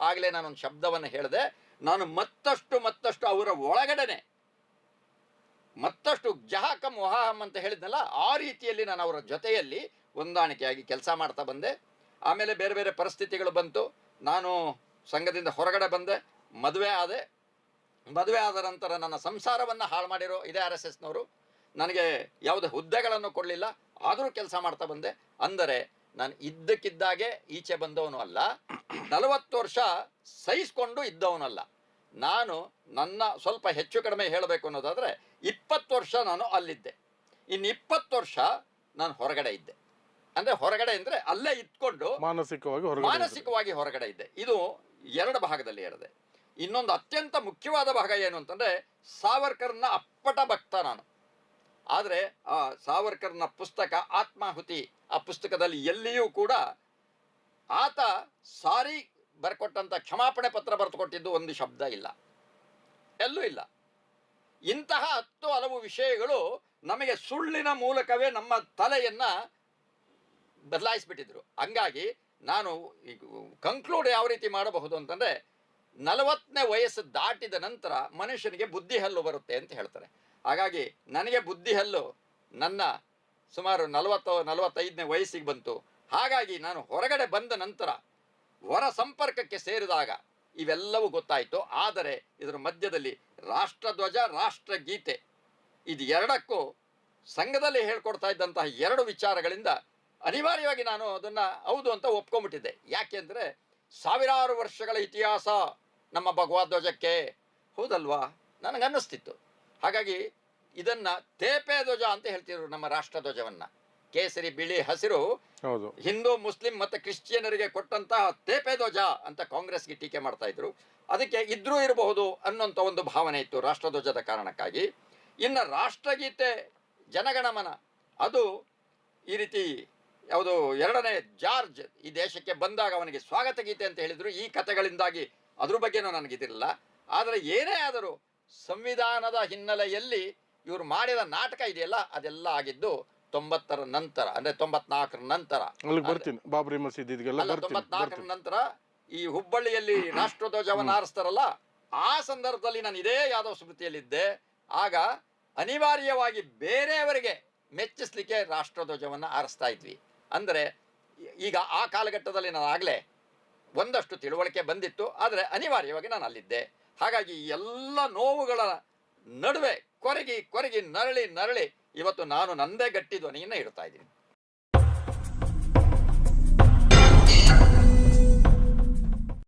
ಆಗಲೇ ನಾನೊಂದು ಶಬ್ದವನ್ನು ಹೇಳಿದೆ. ನಾನು ಮತ್ತಷ್ಟು ಅವರ ಒಳಗಡೆನೆ ಮತ್ತಷ್ಟು ಜಹಕಂ ವಹಾಹಂ ಅಂತ ಹೇಳಿದ್ನಲ್ಲ, ಆ ರೀತಿಯಲ್ಲಿ ನಾನು ಅವರ ಜೊತೆಯಲ್ಲಿ ಹೊಂದಾಣಿಕೆಯಾಗಿ ಕೆಲಸ ಮಾಡ್ತಾ ಬಂದೆ. ಆಮೇಲೆ ಬೇರೆ ಬೇರೆ ಪರಿಸ್ಥಿತಿಗಳು ಬಂತು. ನಾನು ಸಂಘದಿಂದ ಹೊರಗಡೆ ಬಂದೆ. ಮದುವೆ ಆದ ನಂತರ ನನ್ನ ಸಂಸಾರವನ್ನು ಹಾಳು ಮಾಡಿರೋ ಇದೇ RSSನವರು. ನನಗೆ ಯಾವುದೇ ಹುದ್ದೆಗಳನ್ನು ಕೊಡಲಿಲ್ಲ, ಆದರೂ ಕೆಲಸ ಮಾಡ್ತಾ ಬಂದೆ. ಅಂದರೆ ನಾನು ಇದ್ದಕ್ಕಿದ್ದಾಗೆ ಈಚೆ ಬಂದವನು ಅಲ್ಲ, 40 ವರ್ಷ ಸಹಿಸ್ಕೊಂಡು ಇದ್ದವನಲ್ಲ. ನಾನು ನನ್ನ ಸ್ವಲ್ಪ ಹೆಚ್ಚು ಕಡಿಮೆ ಹೇಳಬೇಕು ಅನ್ನೋದಾದರೆ 20 ವರ್ಷ ನಾನು ಅಲ್ಲಿದ್ದೆ, ಇನ್ನು 20 ವರ್ಷ ನಾನು ಹೊರಗಡೆ ಇದ್ದೆ. ಅಂದರೆ ಹೊರಗಡೆ ಅಂದರೆ ಅಲ್ಲೇ ಇದ್ಕೊಂಡು ಮಾನಸಿಕವಾಗಿ ಹೊರಗಡೆ ಇದ್ದೆ. ಇದು 2 ಭಾಗದಲ್ಲಿ ಹೇಳಿದೆ. ಇನ್ನೊಂದು ಅತ್ಯಂತ ಮುಖ್ಯವಾದ ಭಾಗ ಏನು ಅಂತಂದರೆ, ಸಾವರ್ಕರ್ನ ಅಪ್ಪಟ ಭಕ್ತ ನಾನು. ಆದರೆ ಆ ಸಾವರ್ಕರ್ನ ಪುಸ್ತಕ ಆತ್ಮಾಹುತಿ, ಆ ಪುಸ್ತಕದಲ್ಲಿ ಎಲ್ಲಿಯೂ ಕೂಡ ಆತ ಸಾರಿ ಬರ್ಕೊಟ್ಟಂಥ ಕ್ಷಮಾಪಣೆ ಪತ್ರ ಬರೆದುಕೊಟ್ಟಿದ್ದು ಒಂದು ಶಬ್ದ ಇಲ್ಲ, ಎಲ್ಲೂ ಇಲ್ಲ. ಇಂತಹ 10 ಹಲವು ವಿಷಯಗಳು ನಮಗೆ ಸುಳ್ಳಿನ ಮೂಲಕವೇ ನಮ್ಮ ತಲೆಯನ್ನು ಬದಲಾಯಿಸಿಬಿಟ್ಟಿದ್ರು. ಹಂಗಾಗಿ ನಾನು ಕನ್ಕ್ಲೂಡ್ ಯಾವ ರೀತಿ ಮಾಡಬಹುದು ಅಂತಂದರೆ, 40ನೇ ವಯಸ್ಸು ದಾಟಿದ ನಂತರ ಮನುಷ್ಯನಿಗೆ ಬುದ್ಧಿ ಹಲ್ಲು ಬರುತ್ತೆ ಅಂತ ಹೇಳ್ತಾರೆ. ಹಾಗಾಗಿ ನನಗೆ ಬುದ್ಧಿ ಹಲ್ಲು ನನ್ನ ಸುಮಾರು 40-45ನೇ ವಯಸ್ಸಿಗೆ ಬಂತು. ಹಾಗಾಗಿ ನಾನು ಹೊರಗಡೆ ಬಂದ ನಂತರ ಹೊರ ಸಂಪರ್ಕಕ್ಕೆ ಸೇರಿದಾಗ ಇವೆಲ್ಲವೂ ಗೊತ್ತಾಯಿತು. ಆದರೆ ಇದರ ಮಧ್ಯದಲ್ಲಿ ರಾಷ್ಟ್ರಧ್ವಜ, ರಾಷ್ಟ್ರಗೀತೆ, ಇದು ಎರಡಕ್ಕೂ ಸಂಘದಲ್ಲಿ ಹೇಳ್ಕೊಡ್ತಾ ಇದ್ದಂತಹ 2 ವಿಚಾರಗಳಿಂದ ಅನಿವಾರ್ಯವಾಗಿ ನಾನು ಅದನ್ನು ಹೌದು ಅಂತ ಒಪ್ಕೊಂಡ್ಬಿಟ್ಟಿದ್ದೆ. ಯಾಕೆಂದರೆ ಸಾವಿರಾರು ವರ್ಷಗಳ ಇತಿಹಾಸ ನಮ್ಮ ಭಗವಧ್ವಜಕ್ಕೆ, ಹೌದಲ್ವಾ, ನನಗನ್ನಿಸ್ತಿತ್ತು. ಹಾಗಾಗಿ ಇದನ್ನು ತೇಪೆ ಧ್ವಜ ಅಂತ ಹೇಳ್ತಿದ್ರು. ನಮ್ಮ ರಾಷ್ಟ್ರಧ್ವಜವನ್ನು ಕೇಸರಿ, ಬಿಳಿ, ಹಸಿರು ಹಿಂದೂ, ಮುಸ್ಲಿಂ ಮತ್ತು ಕ್ರಿಶ್ಚಿಯನರಿಗೆ ಕೊಟ್ಟಂತಹ ತೇಪೆ ಧ್ವಜ ಅಂತ ಕಾಂಗ್ರೆಸ್ಗೆ ಟೀಕೆ ಮಾಡ್ತಾ ಇದ್ರು. ಅದಕ್ಕೆ ಇದ್ರೂ ಇರಬಹುದು ಅನ್ನೋಂಥ ಒಂದು ಭಾವನೆ ಇತ್ತು ರಾಷ್ಟ್ರಧ್ವಜದ ಕಾರಣಕ್ಕಾಗಿ. ಇನ್ನು ರಾಷ್ಟ್ರಗೀತೆ, ಜನಗಣಮನ, ಅದು ಈ ರೀತಿ ಯಾವುದು 2ನೇ ಜಾರ್ಜ್ ಈ ದೇಶಕ್ಕೆ ಬಂದಾಗ ಅವನಿಗೆ ಸ್ವಾಗತ ಗೀತೆ ಅಂತ ಹೇಳಿದರು. ಈ ಕಥೆಗಳಿಂದಾಗಿ ಅದ್ರ ಬಗ್ಗೆನೂ ನನಗಿದಿರಲಿಲ್ಲ. ಆದರೆ ಏನೇ ಆದರೂ ಸಂವಿಧಾನದ ಹಿನ್ನೆಲೆಯಲ್ಲಿ ಇವರು ಮಾಡಿದ ನಾಟಕ ಇದೆಯಲ್ಲ, ಅದೆಲ್ಲ ಆಗಿದ್ದು 90ರ ನಂತರ, ಅಂದರೆ 94ರ ನಂತರ, ಬಾಬ್ರಿ ಮಸೀದಿ 94ರ ನಂತರ ಈ ಹುಬ್ಬಳ್ಳಿಯಲ್ಲಿ ರಾಷ್ಟ್ರಧ್ವಜವನ್ನು ಹಾರಿಸ್ತಾರಲ್ಲ, ಆ ಸಂದರ್ಭದಲ್ಲಿ ನಾನು ಇದೇ ಯಾದವ ಸ್ಮೃತಿಯಲ್ಲಿದ್ದೆ. ಆಗ ಅನಿವಾರ್ಯವಾಗಿ ಬೇರೆಯವರಿಗೆ ಮೆಚ್ಚಿಸ್ಲಿಕ್ಕೆ ರಾಷ್ಟ್ರಧ್ವಜವನ್ನು ಹಾರಿಸ್ತಾ ಇದ್ವಿ. ಅಂದರೆ ಈಗ ಆ ಕಾಲಘಟ್ಟದಲ್ಲಿ ನಾನು ಆಗಲೇ ಒಂದಷ್ಟು ತಿಳುವಳಿಕೆ ಬಂದಿತ್ತು, ಆದರೆ ಅನಿವಾರ್ಯವಾಗಿ ನಾನು ಅಲ್ಲಿದ್ದೆ. ಹಾಗಾಗಿ ಎಲ್ಲ ನೋವುಗಳ ನಡುವೆ ಕೊರಗಿ ನರಳಿ ಇವತ್ತು ನಾನು ನಂದೇ ಗಟ್ಟಿ ಧ್ವನಿಯನ್ನು ಇಡ್ತಾ ಇದ್ದೀನಿ.